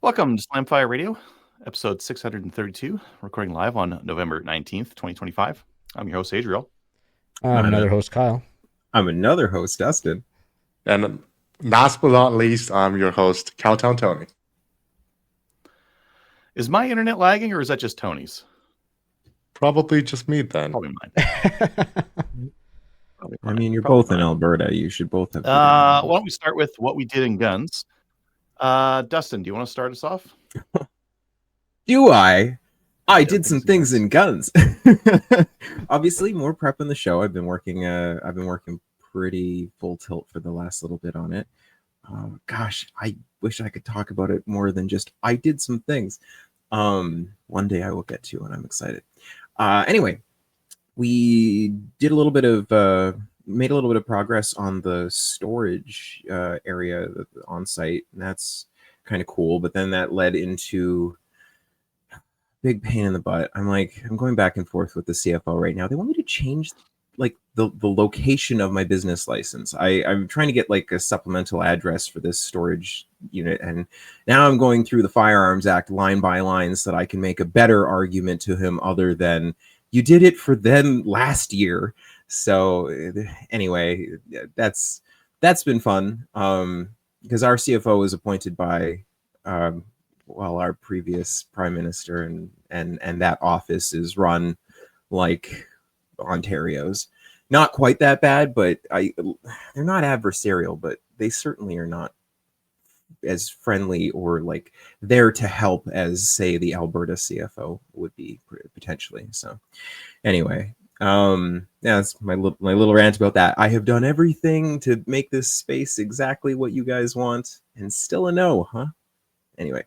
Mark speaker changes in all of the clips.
Speaker 1: Welcome to Slamfire Radio, episode 632, recording live on November 19th, 2025. I'm your host, Adriel.
Speaker 2: I'm another host, Kyle.
Speaker 3: I'm another host, Dustin.
Speaker 4: And last but not least, I'm your host, Cowtown Tony.
Speaker 1: Is my internet lagging or is that just Tony's?
Speaker 4: Probably just me then.
Speaker 1: Probably mine.
Speaker 3: I mean, you're both in Alberta. You should both have.
Speaker 1: Why don't we start with what we did in guns? Dustin, do you want to start us off?
Speaker 3: Do I? I did some things in guns. Obviously, more prep in the show. I've been working pretty full tilt for the last little bit on it. Gosh, I wish I could talk about it more than just I did some things. One day I will get to, and I'm excited. Anyway, we did a little bit of made a little bit of progress on the storage area on site, and that's kind of cool. But then that led into big pain in the butt. I'm going back and forth with the CFO right now. They want me to change like the location of my business license. I'm trying to get like a supplemental address for this storage unit, and now I'm going through the Firearms Act line by line so that I can make a better argument to him other than you did it for them last year. So anyway, that's been fun because our CFO was appointed by our previous prime minister, and that office is run like Ontario's. Not quite that bad, but they're not adversarial, but they certainly are not as friendly or like there to help as, say, the Alberta CFO would be potentially. So anyway, that's my little rant about that. I have done everything to make this space exactly what you guys want, and still a no, huh? Anyway,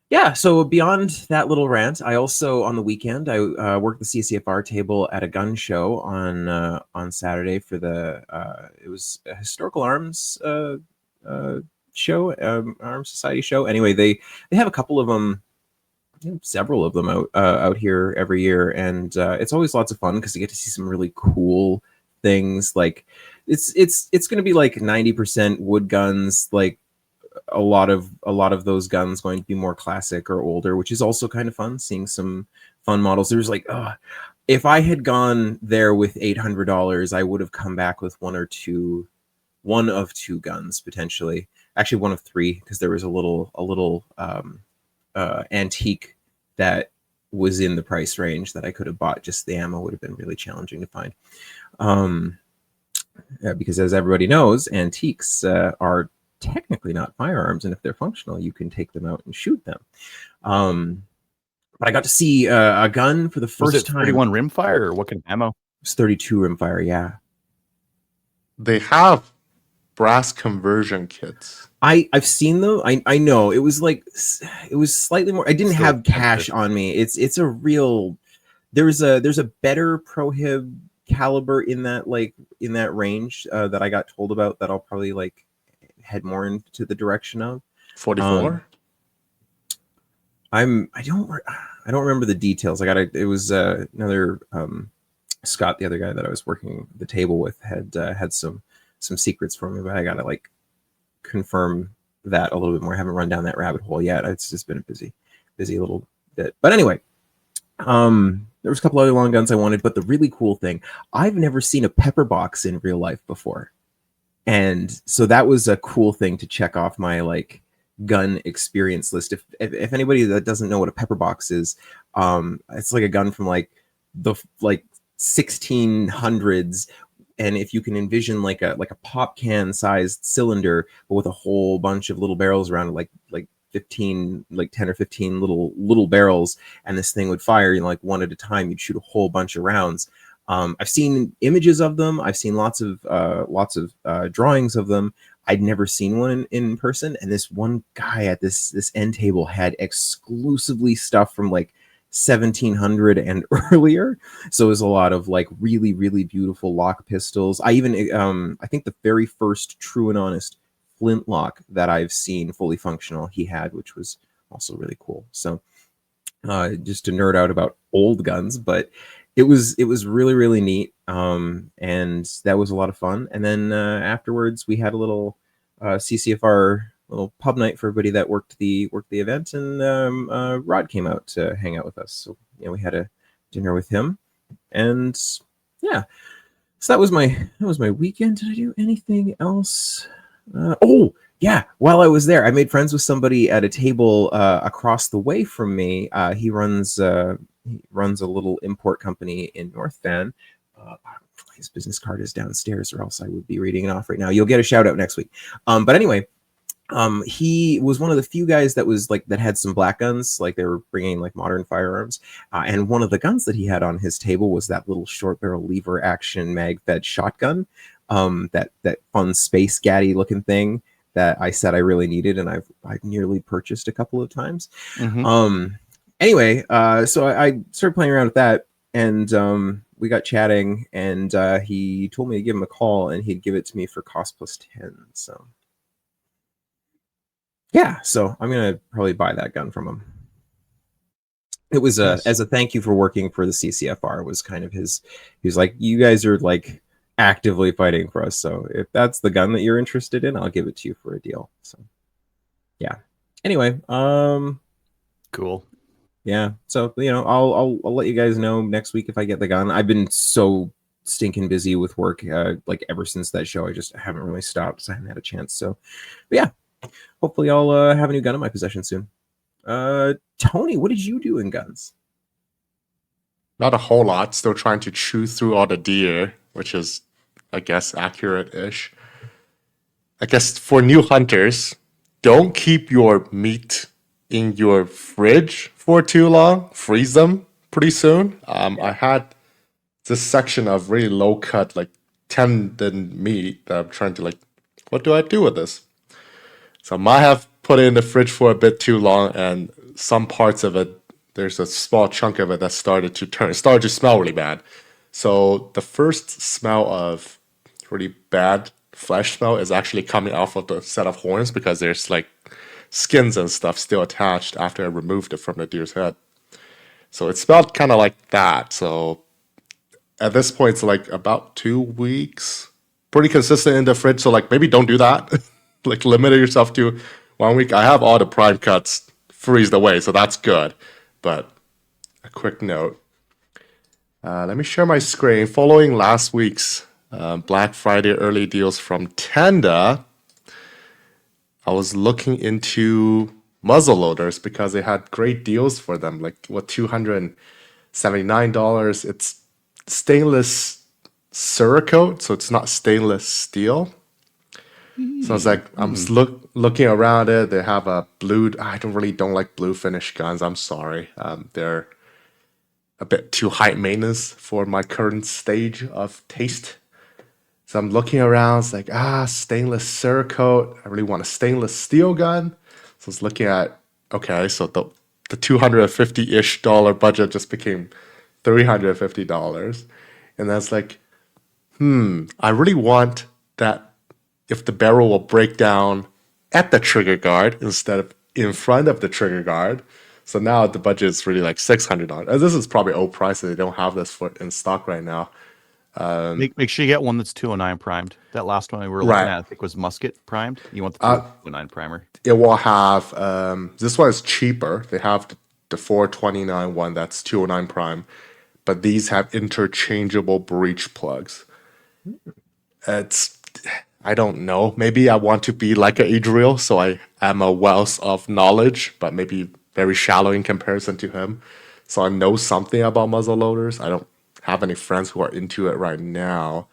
Speaker 3: yeah, so beyond that little rant, I also, on the weekend, I worked the CCFR table at a gun show on Saturday for it was a historical arms show, Arms Society show. Anyway, they have a couple of them, several of them out here every year, and it's always lots of fun because you get to see some really cool things. Like it's going to be like 90% wood guns, like a lot of those guns going to be more classic or older, which is also kind of fun, seeing some fun models. There's like, if I had gone there with $800, I would have come back with one of two guns, potentially. Actually, one of three, because there was a little antique that was in the price range that I could have bought. Just the ammo would have been really challenging to find. Because as everybody knows, antiques are technically not firearms, and if they're functional, you can take them out and shoot them. But I got to see a gun for the first time.
Speaker 1: 31 rimfire, or what kind of ammo?
Speaker 3: It's 32 rimfire, yeah.
Speaker 4: They have brass conversion kits.
Speaker 3: I've seen them. I know it was slightly more. I didn't have cash on me. It's a real. There's a better prohib caliber in that range that I got told about that I'll probably head more into the direction of
Speaker 4: 44.
Speaker 3: I don't remember the details. It was another Scott, the other guy that I was working the table with, had some secrets for me, but I gotta confirm that a little bit more. I haven't run down that rabbit hole yet. It's just been a busy little bit. But anyway, there was a couple other long guns I wanted, but the really cool thing, I've never seen a pepper box in real life before. And so that was a cool thing to check off my gun experience list. If anybody that doesn't know what a pepper box is, it's like a gun from the 1600s, and if you can envision like a pop can sized cylinder, but with a whole bunch of little barrels around it, like 10 or 15 little barrels, and this thing would fire one at a time. You'd shoot a whole bunch of rounds. I've seen images of them. I've seen lots of drawings of them. I'd never seen one in person. And this one guy at this end table had exclusively stuff from 1700 and earlier. So it was a lot of really, really beautiful lock pistols. I think the very first true and honest flintlock that I've seen fully functional he had, which was also really cool. So just to nerd out about old guns, but it was really, really neat. And that was a lot of fun. And then afterwards we had a little CCFR little pub night for everybody that worked the event, and Rod came out to hang out with us. So we had a dinner with him, and yeah. So that was my weekend. Did I do anything else? Oh yeah, while I was there, I made friends with somebody at a table across the way from me. He runs a little import company in North Van. His business card is downstairs, or else I would be reading it off right now. You'll get a shout out next week. But anyway, he was one of the few guys that had some black guns, like they were bringing like modern firearms. And one of the guns that he had on his table was that little short barrel lever action mag fed shotgun, that fun space gaddy looking thing that I said I really needed, and I've nearly purchased a couple of times. Anyway, so I started playing around with that, and we got chatting, and he told me to give him a call, and he'd give it to me for cost plus 10. So yeah, so I'm gonna probably buy that gun from him. It was as a thank you for working for the CCFR. Was kind of his. He was like, you guys are like actively fighting for us, so if that's the gun that you're interested in, I'll give it to you for a deal. So yeah. Anyway,
Speaker 1: cool.
Speaker 3: Yeah, so I'll let you guys know next week if I get the gun. I've been so stinking busy with work, like ever since that show. I just haven't really stopped, so I haven't had a chance. So, but yeah, hopefully I'll have a new gun in my possession soon. Tony, what did you do in guns?
Speaker 4: Not a whole lot. Still trying to chew through all the deer, which is, I guess, accurate-ish. I guess for new hunters, don't keep your meat in your fridge for too long. Freeze them pretty soon. I had this section of really low cut, like tendon meat that I'm trying to like, what do I do with this? So I might have put it in the fridge for a bit too long, and some parts of it, there's a small chunk of it that started to smell really bad. So the first smell of really bad flesh smell is actually coming off of the set of horns, because there's like skins and stuff still attached after I removed it from the deer's head. So it smelled kind of like that. So at this point, it's like about 2 weeks, pretty consistent in the fridge. So like maybe don't do that. Like limit yourself to 1 week. I have all the prime cuts freezed away, so that's good. But a quick note. Let me share my screen. Following last week's Black Friday early deals from Tenda, I was looking into muzzleloaders because they had great deals for them. Like $279. It's stainless Cerakote, so it's not stainless steel. So I was like, I'm looking around it. They have a blue. I don't like blue finish guns. I'm sorry. They're a bit too high maintenance for my current stage of taste. So I'm looking around. It's like, stainless Cerakote. I really want a stainless steel gun. So I was looking at, okay, so the $250-ish budget just became $350. And that's like, I really want that if the barrel will break down at the trigger guard instead of in front of the trigger guard. So now the budget is really like $600. And this is probably old prices. They don't have this in stock right now.
Speaker 1: Make sure you get one that's 209 primed. That last one we were looking at, I think, was musket primed. You want the 209 primer.
Speaker 4: It will have, this one is cheaper. They have the 429 one that's 209 prime, but these have interchangeable breech plugs. I don't know. Maybe I want to be like an Adriel, so I am a wealth of knowledge, but maybe very shallow in comparison to him. So I know something about muzzle loaders. I don't have any friends who are into it right now.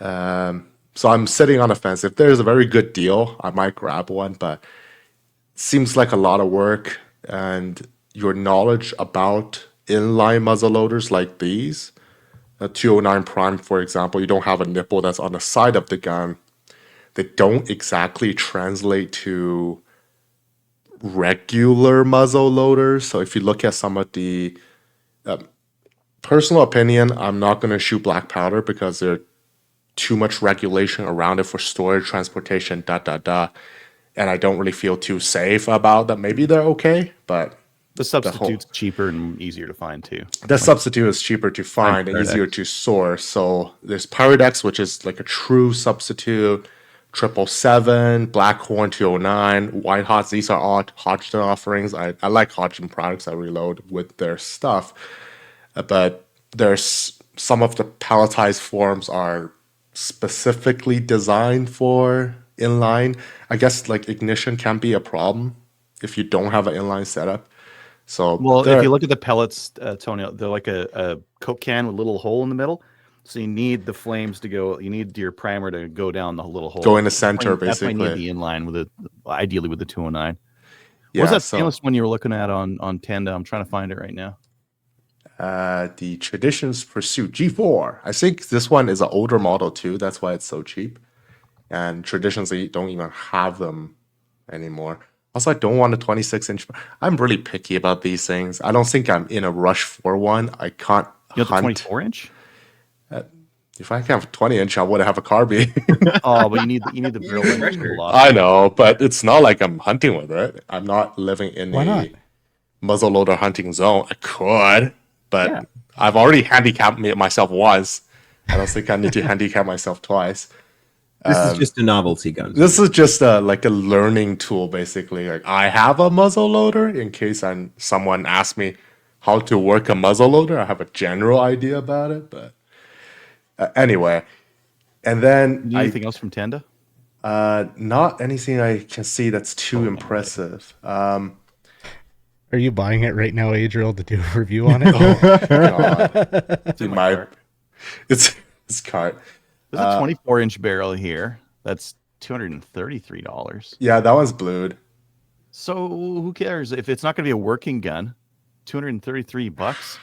Speaker 4: So I'm sitting on the fence. If there's a very good deal, I might grab one, but it seems like a lot of work, and your knowledge about inline muzzle loaders like these, a 209 prime, for example, you don't have a nipple that's on the side of the gun. They don't exactly translate to regular muzzle loaders. So if you look at some of the personal opinion, I'm not going to shoot black powder because there's too much regulation around it for storage, transportation, and I don't really feel too safe about that. Maybe they're okay, but
Speaker 1: the substitute's cheaper and easier to find too.
Speaker 4: The substitute is cheaper to find and easier to source. So there's Pyrodex, which is like a true substitute. 777, Blackhorn 209, White Hots. These are all Hodgdon offerings. I like Hodgdon products. I reload with their stuff. But there's some of the pelletized forms are specifically designed for inline. I guess like ignition can be a problem if you don't have an inline setup. So
Speaker 1: Well, if you look at the pellets, Tony, they're like a Coke can with a little hole in the middle. So you need the flames to go. You need your primer to go down the little hole.
Speaker 4: Go in the center,
Speaker 1: That's why you
Speaker 4: basically.
Speaker 1: need the inline with it, ideally with the 209.
Speaker 4: Yeah,
Speaker 1: What was that stainless one you were looking at on Tenda? I'm trying to find it right now.
Speaker 4: The Traditions Pursuit G4. I think this one is an older model too. That's why it's so cheap. And Traditions, they don't even have them anymore. Also, I don't want a 26-inch. I'm really picky about these things. I don't think I'm in a rush for one. I can't
Speaker 1: You have the
Speaker 4: hunt.
Speaker 1: 24-inch?
Speaker 4: If I have a 20-inch, I would have a Carby.
Speaker 1: Oh, but you need the barrel length a lot.
Speaker 4: I know, but it's not like I'm hunting with it. I'm not living in
Speaker 2: Why not?
Speaker 4: muzzleloader hunting zone. I could, but
Speaker 3: Yeah.
Speaker 4: I've already handicapped myself once. I don't think I need to handicap myself twice.
Speaker 3: This is just a novelty gun.
Speaker 4: This is just like a learning tool, basically. Like I have a muzzleloader in case someone asks me how to work a muzzleloader. I have a general idea about it, but anyway. And then
Speaker 1: Anything else from Tenda?
Speaker 4: not anything I can see that's too impressive.
Speaker 2: Are you buying it right now, Adriel, to do a review on it?
Speaker 4: God.
Speaker 1: It's in my cart.
Speaker 4: It's cart.
Speaker 1: There's a 24-inch barrel here. That's $233.
Speaker 4: Yeah, that one's blued.
Speaker 1: So who cares if it's not going to be a working gun? $233.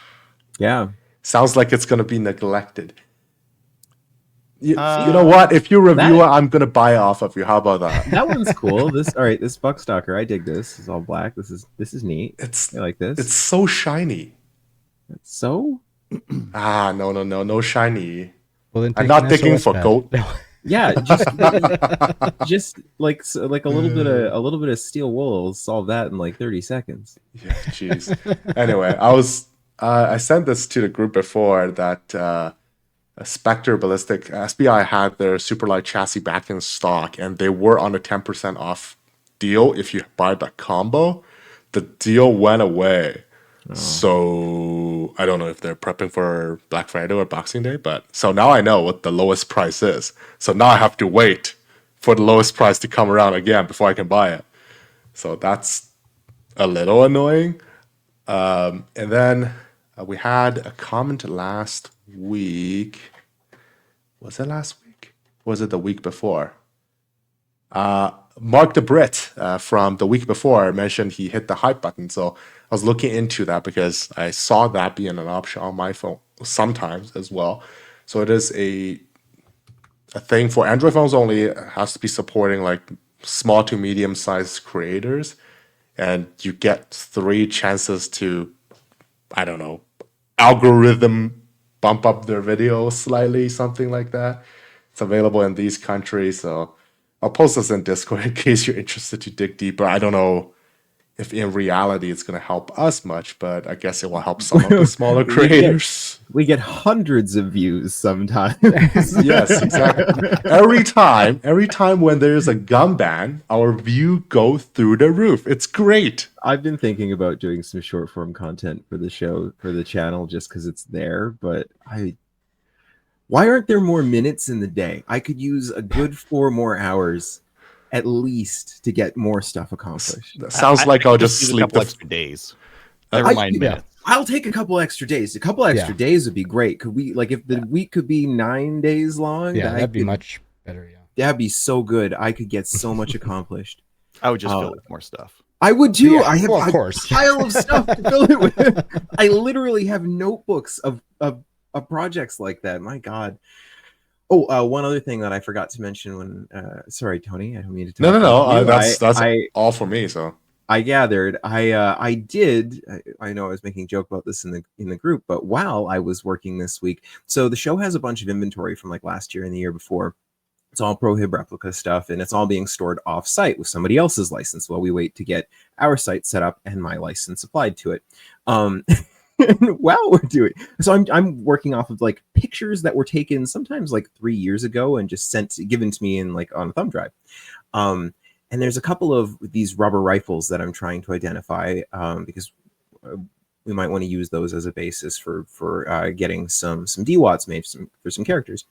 Speaker 3: Yeah.
Speaker 4: Sounds like it's going to be neglected. You know what? If you review it, I'm going to buy off of you. How about that?
Speaker 3: That one's cool. This Buckstalker, I dig this. It's all black. This is neat. I like this.
Speaker 4: It's so shiny.
Speaker 3: So
Speaker 4: No shiny.
Speaker 2: Well, then
Speaker 4: I'm
Speaker 2: take
Speaker 4: not
Speaker 2: an
Speaker 4: digging
Speaker 2: SOS
Speaker 4: for
Speaker 2: pad.
Speaker 4: gold.
Speaker 3: yeah, just like a little bit of steel wool will solve that in like 30 seconds.
Speaker 4: Yeah, jeez. Anyway, I sent this to the group before that Spectre Ballistic SBI had their Superlight chassis back in stock, and they were on a 10% off deal if you buy the combo. The deal went away. So I don't know if they're prepping for Black Friday or Boxing Day, but so now I know what the lowest price is. So now I have to wait for the lowest price to come around again before I can buy it. So that's a little annoying. And then we had a comment last week. Was it last week? Or was it the week before? Mark the Brit from the week before mentioned he hit the hype button. So I was looking into that because I saw that being an option on my phone sometimes as well. So it is a thing for Android phones only. It has to be supporting like small to medium sized creators. And you get 3 chances to, I don't know, algorithm bump up their video slightly, something like that. It's available in these countries. So I'll post this in Discord in case you're interested to dig deeper. I don't know if in reality it's going to help us much, but I guess it will help some of the smaller creators.
Speaker 3: We get hundreds of views sometimes.
Speaker 4: Yes, exactly. Every time when there's a gun ban, our view go through the roof. It's great.
Speaker 3: I've been thinking about doing some short form content for the show, for the channel, just because it's there. But why aren't there more minutes in the day? I could use a good 4 more hours at least to get more stuff accomplished.
Speaker 4: That sounds like I'll just
Speaker 1: use
Speaker 4: sleep
Speaker 1: a couple extra days. Never mind minutes.
Speaker 3: I'll take a couple extra days. A couple extra days would be great. Could we, like, if the week could be 9 days long?
Speaker 2: Yeah, that'd be much better. Yeah,
Speaker 3: that'd be so good. I could get so much accomplished.
Speaker 1: I would just fill it with more stuff.
Speaker 3: I would too.
Speaker 2: Yeah,
Speaker 3: I have
Speaker 2: of
Speaker 3: a
Speaker 2: course.
Speaker 3: pile of stuff to fill it with. I literally have notebooks of projects like that. My God. Oh, one other thing that I forgot to mention when sorry, Tony, I don't mean to talk.
Speaker 4: No. That's all for me. So
Speaker 3: I gathered. I know I was making a joke about this in the group, but while I was working this week, so the show has a bunch of inventory from like last year and the year before. It's all Prohib replica stuff, and it's all being stored off site with somebody else's license while we wait to get our site set up and my license applied to it. And while we're doing, so I'm working off of like pictures that were taken sometimes like 3 years ago and just given to me in like on a thumb drive. And there's a couple of these rubber rifles that I'm trying to identify because we might want to use those as a basis for getting some DWATs made for some characters.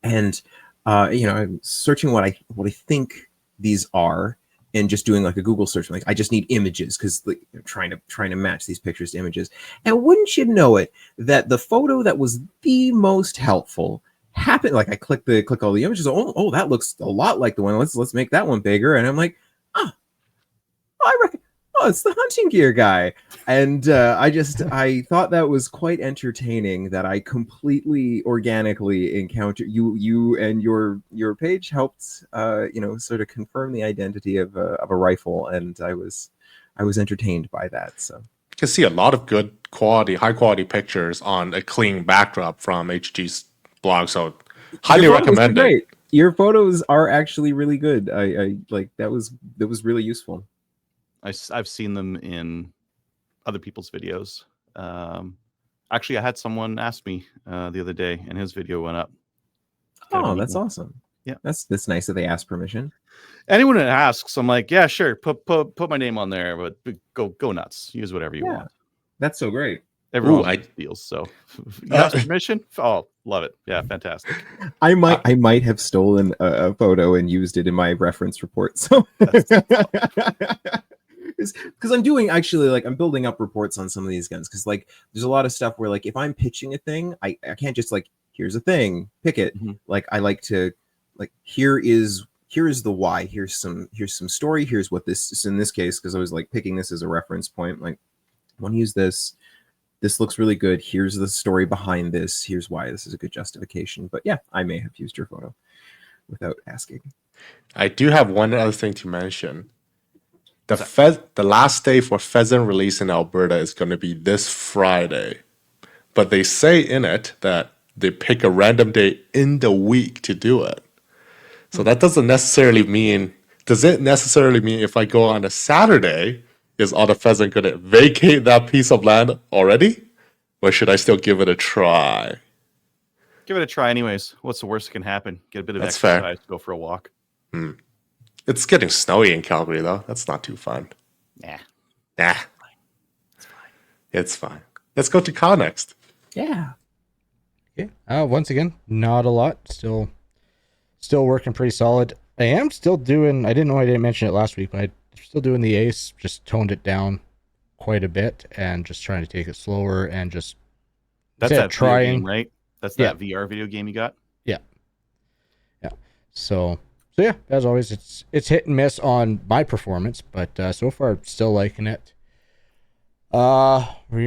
Speaker 3: And I'm searching what I think these are, and just doing like a Google search. Like, I just need images because like, trying to match these pictures to images. And wouldn't you know it, that the photo that was the most helpful happened. Like, I click all the images. Oh, that looks a lot like the one. Let's make that one bigger. And I'm like, I reckon. Oh, it's the hunting gear guy. And I thought that was quite entertaining that I completely organically encountered you and your page helped, sort of confirm the identity of a rifle. And I was entertained by that. So
Speaker 4: You can see a lot of good quality, high quality pictures on a clean backdrop from HG's blog. So highly recommend it.
Speaker 3: Your photos are actually really good. I like that was really useful.
Speaker 1: I've seen them in other people's videos. Actually, I had someone ask me the other day, and his video went up.
Speaker 3: Oh, that's awesome.
Speaker 1: Yeah,
Speaker 3: that's nice that they ask permission.
Speaker 1: Anyone that asks, I'm like, yeah, sure, put my name on there, but go nuts, use whatever you want.
Speaker 3: That's so great.
Speaker 1: Everyone deals. So you have permission. Oh, love it. Yeah, fantastic.
Speaker 3: I might have stolen a photo and used it in my reference report. So. Because I'm doing actually like I'm building up reports on some of these guns because like there's a lot of stuff where like if I'm pitching a thing, I can't just like here's a thing, pick it. Mm-hmm. Like I like to like here is the why, here's some story, here's what this is in this case, because I was like picking this as a reference point. Like I want to use this looks really good, here's the story behind this, here's why this is a good justification. But yeah, I may have used your photo without asking.
Speaker 4: I do have one other thing to mention. The last day for pheasant release in Alberta is going to be this Friday. But they say in it that they pick a random day in the week to do it. So that doesn't necessarily mean... Does it necessarily mean if I go on a Saturday, is all the pheasant going to vacate that piece of land already? Or should I still give it a try?
Speaker 1: Give it a try anyways. What's the worst that can happen? Get a bit of exercise, go for a walk.
Speaker 4: It's getting snowy in Calgary, though. That's not too fun.
Speaker 1: Nah.
Speaker 4: It's fine. Let's go to Kyle next.
Speaker 3: Yeah.
Speaker 2: Once again, not a lot. Still working pretty solid. I am still doing... I didn't know I didn't mention it last week, but I'm still doing the Ace. Just toned it down quite a bit and just trying to take it slower and just...
Speaker 1: That's that trying game, right? That's that VR video game you got?
Speaker 2: Yeah. So yeah, as always, it's hit and miss on my performance, but so far still liking it. We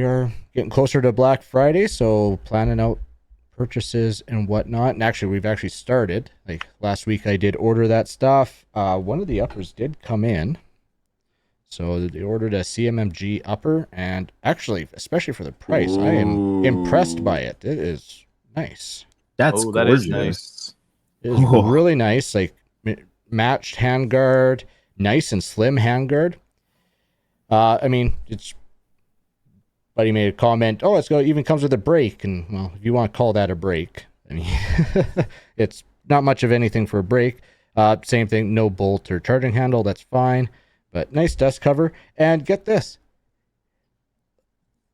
Speaker 2: are getting closer to Black Friday, so planning out purchases and whatnot. And actually, we've actually started. Like last week, I did order that stuff. One of the uppers did come in, so they ordered a CMMG upper, and actually, especially for the price, I am impressed by it. It is nice.
Speaker 3: That is nice.
Speaker 2: It is really nice. Like. Matched handguard, nice and slim handguard. I mean, buddy made a comment, even comes with a brake, and well, if you want to call that a brake, I mean, it's not much of anything for a brake. Same thing, no bolt or charging handle, that's fine, but nice dust cover. And get this,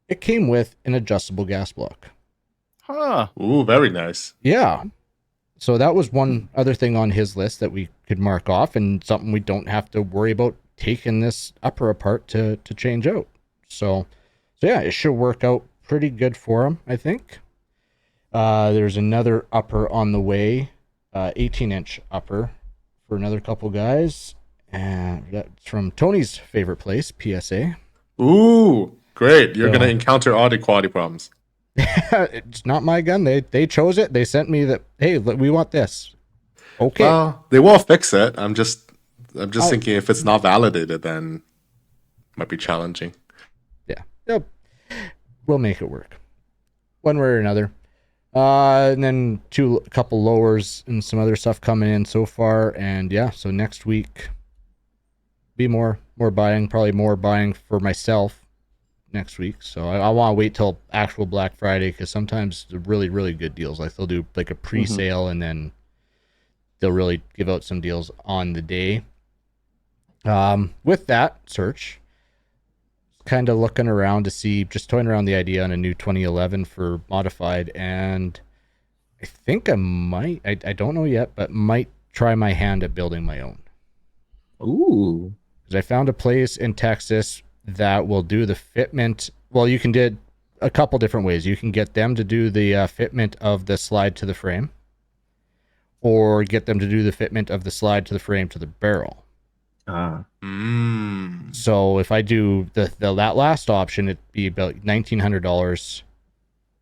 Speaker 2: it came with an adjustable gas block.
Speaker 1: Huh.
Speaker 4: Ooh, very nice.
Speaker 2: Yeah. So that was one other thing on his list that we could mark off, and something we don't have to worry about taking this upper apart to change out. So yeah, it should work out pretty good for him, I think. There's another upper on the way, 18-inch upper for another couple guys. And that's from Tony's favorite place, PSA.
Speaker 4: Ooh, great. You're going to encounter all the quality problems.
Speaker 2: It's not my gun. They chose it. They sent me that, hey, we want this. Okay.
Speaker 4: Well, they will fix it. I'm just thinking if it's not validated, then it might be challenging.
Speaker 2: Yeah. Yep. We'll make it work. One way or another. And then a couple lowers and some other stuff coming in so far. And yeah, so next week be more buying, probably more buying for myself. next week. So I want to wait till actual Black Friday, because sometimes the really, really good deals, like they'll do like a pre-sale and then they'll really give out some deals on the day. With that search, kind of looking around to see, just toying around the idea on a new 2011 for modified, and I think I might, I don't know yet, but might try my hand at building my own.
Speaker 3: Ooh.
Speaker 2: Because I found a place in Texas that will do the fitment. Well, you can do it a couple different ways. You can get them to do the fitment of the slide to the frame, or get them to do the fitment of the slide to the frame to the barrel. So if I do that last option, it'd be about $1,900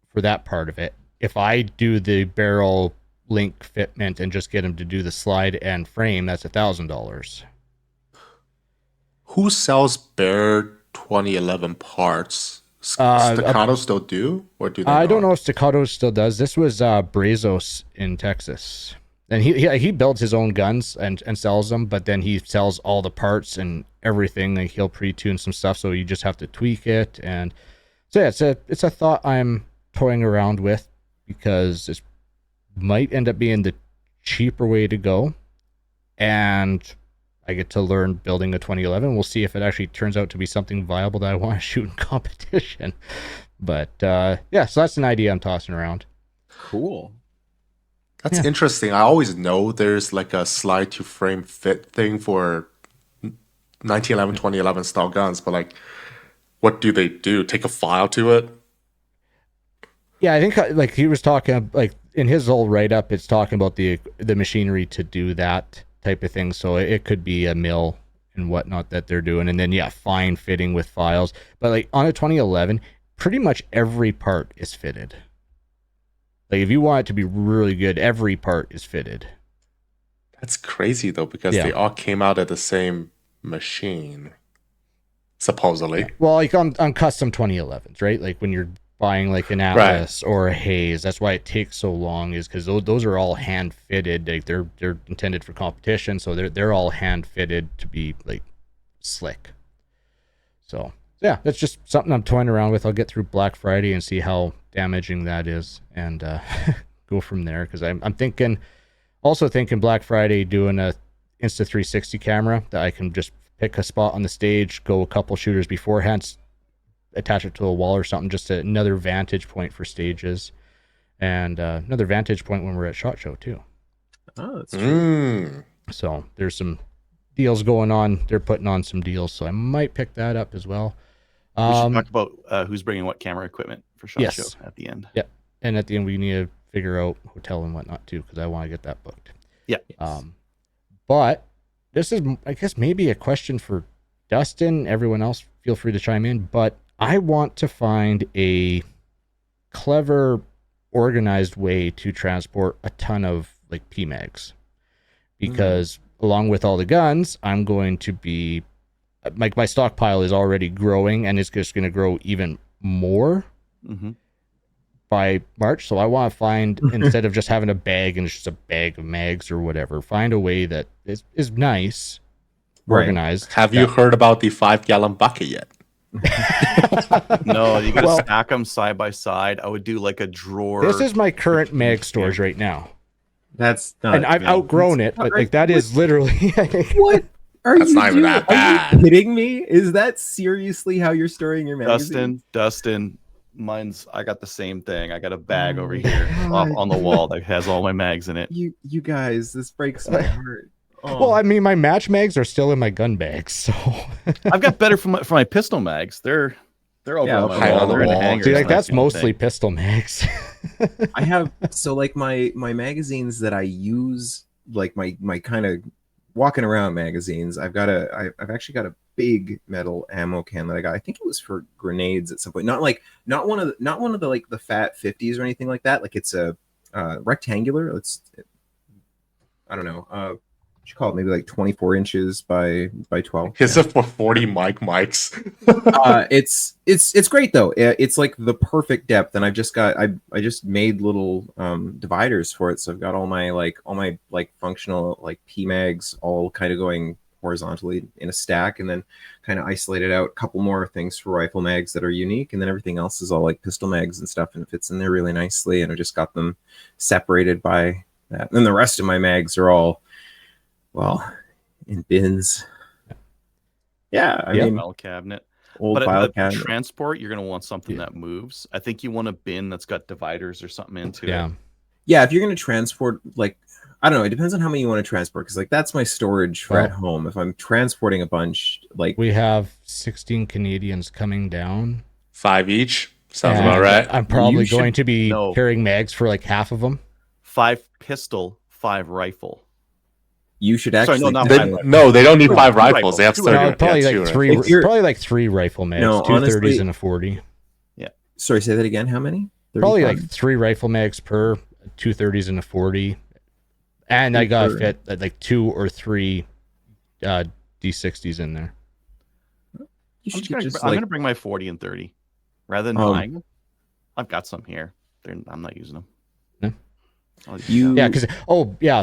Speaker 2: for that part of it. If I do the barrel link fitment and just get them to do the slide and frame, that's $1,000.
Speaker 4: Who sells bare 2011 parts? Staccato still do, or do they?
Speaker 2: I don't know if Staccato still does. This was Brazos in Texas, and he builds his own guns and sells them, but then he sells all the parts and everything. Like, he'll pre-tune some stuff, so you just have to tweak it. And so yeah, it's a thought I'm toying around with, because it might end up being the cheaper way to go, and I get to learn building a 2011. We'll see if it actually turns out to be something viable that I want to shoot in competition. But yeah, so that's an idea I'm tossing around.
Speaker 3: Cool.
Speaker 4: That's interesting. I always know there's like a slide to frame fit thing for 1911, 2011 style guns, but like, what do they do? Take a file to it?
Speaker 2: Yeah, I think like he was talking, like in his old write-up, it's talking about the machinery to do that type of thing. So it could be a mill and whatnot that they're doing, and then fine fitting with files. But like on a 2011, pretty much every part is fitted. Like, if you want it to be really good, every part is fitted.
Speaker 4: That's crazy though, because they all came out of the same machine, supposedly.
Speaker 2: Well, like on custom 2011s, right? Like when you're buying like an Atlas or a Hayes, that's why it takes so long, is because those are all hand fitted. Like they're intended for competition, so they're all hand fitted to be like slick. So yeah, that's just something I'm toying around with. I'll get through Black Friday and see how damaging that is, and go from there. Because I'm thinking Black Friday doing a Insta360 camera that I can just pick a spot on the stage, go a couple shooters beforehand, attach it to a wall or something, just another vantage point for stages, and another vantage point when we're at SHOT Show too.
Speaker 3: Oh, that's true.
Speaker 2: So there's some deals going on. They're putting on some deals, so I might pick that up as well.
Speaker 1: We should talk about who's bringing what camera equipment for SHOT Show at the end.
Speaker 2: Yeah, and at the end we need to figure out hotel and whatnot too, because I want to get that booked.
Speaker 1: Yeah.
Speaker 2: But this is, I guess, maybe a question for Dustin. Everyone else, feel free to chime in. But I want to find a clever, organized way to transport a ton of like PMags, because along with all the guns, I'm going to be like, my stockpile is already growing, and it's just going to grow even more by March. So I want to find, instead of just having a bag and it's just a bag of mags or whatever, find a way that is nice, organized.
Speaker 4: Have you heard about the 5-gallon bucket yet?
Speaker 1: No, you gotta stack them side by side. I would do like a drawer.
Speaker 2: This is my current mag storage right now.
Speaker 3: That's not,
Speaker 2: and I've outgrown it, but like that is literally
Speaker 3: what are
Speaker 4: That's
Speaker 3: you
Speaker 4: not even
Speaker 3: doing?
Speaker 4: that
Speaker 3: Are
Speaker 4: bad.
Speaker 3: you kidding me? Is that seriously how you're storing your magazines?
Speaker 1: Dustin, I got the same thing. I got a bag over here off on the wall that has all my mags in it.
Speaker 3: You guys, this breaks my heart. Oh.
Speaker 2: Well, I mean, my match mags are still in my gun bags, so
Speaker 1: I've got better for my pistol mags. They're over on my wall. They're in the hangers.
Speaker 2: See, like that's mostly pistol mags.
Speaker 3: I have, so like my magazines that I use, like my kind of walking around magazines. I've actually got a big metal ammo can that I got. I think it was for grenades at some point. Not one of the like the fat 50s or anything like that. Like it's a rectangular. I don't know. You call it maybe like 24 inches by 12.
Speaker 4: Is it for 40 mics?
Speaker 3: It's great though. It's like the perfect depth, and I just made little dividers for it. So I've got all my functional like PMags all kind of going horizontally in a stack, and then kind of isolated out a couple more things for rifle mags that are unique, and then everything else is all like pistol mags and stuff, and it fits in there really nicely. And I just got them separated by that. And then the rest of my mags are all, well, in bins. Yeah, I mean,
Speaker 1: file cabinet.
Speaker 3: old
Speaker 1: But
Speaker 3: file
Speaker 1: the
Speaker 3: cabinet.
Speaker 1: transport, you're going to want something that moves. I think you want a bin that's got dividers or something into it.
Speaker 3: Yeah, if you're going to transport, like, I don't know, it depends on how many you want to transport, because like that's my storage for at home. If I'm transporting a bunch, like,
Speaker 2: we have 16 Canadians coming down.
Speaker 4: 5 each. Sounds
Speaker 2: and
Speaker 4: about right.
Speaker 2: I'm probably going to be carrying mags for like half of them.
Speaker 1: 5 pistol, 5 rifle.
Speaker 3: You should actually.
Speaker 1: Sorry, no, not
Speaker 4: they don't need 5 rifles. They have 30.
Speaker 2: No, probably like three. Probably like 3 rifle mags.
Speaker 3: No,
Speaker 2: 2
Speaker 3: honestly,
Speaker 2: 30s and a 40.
Speaker 1: Yeah.
Speaker 3: Sorry, say that again. How many? 35?
Speaker 2: Probably like 3 rifle mags per, 2 30s and a 40. And I got to fit like 2 or 3 D60s in there.
Speaker 1: I'm going to bring my 40 and 30 rather than buying them. I've got some here. I'm not using them.
Speaker 2: Yeah, because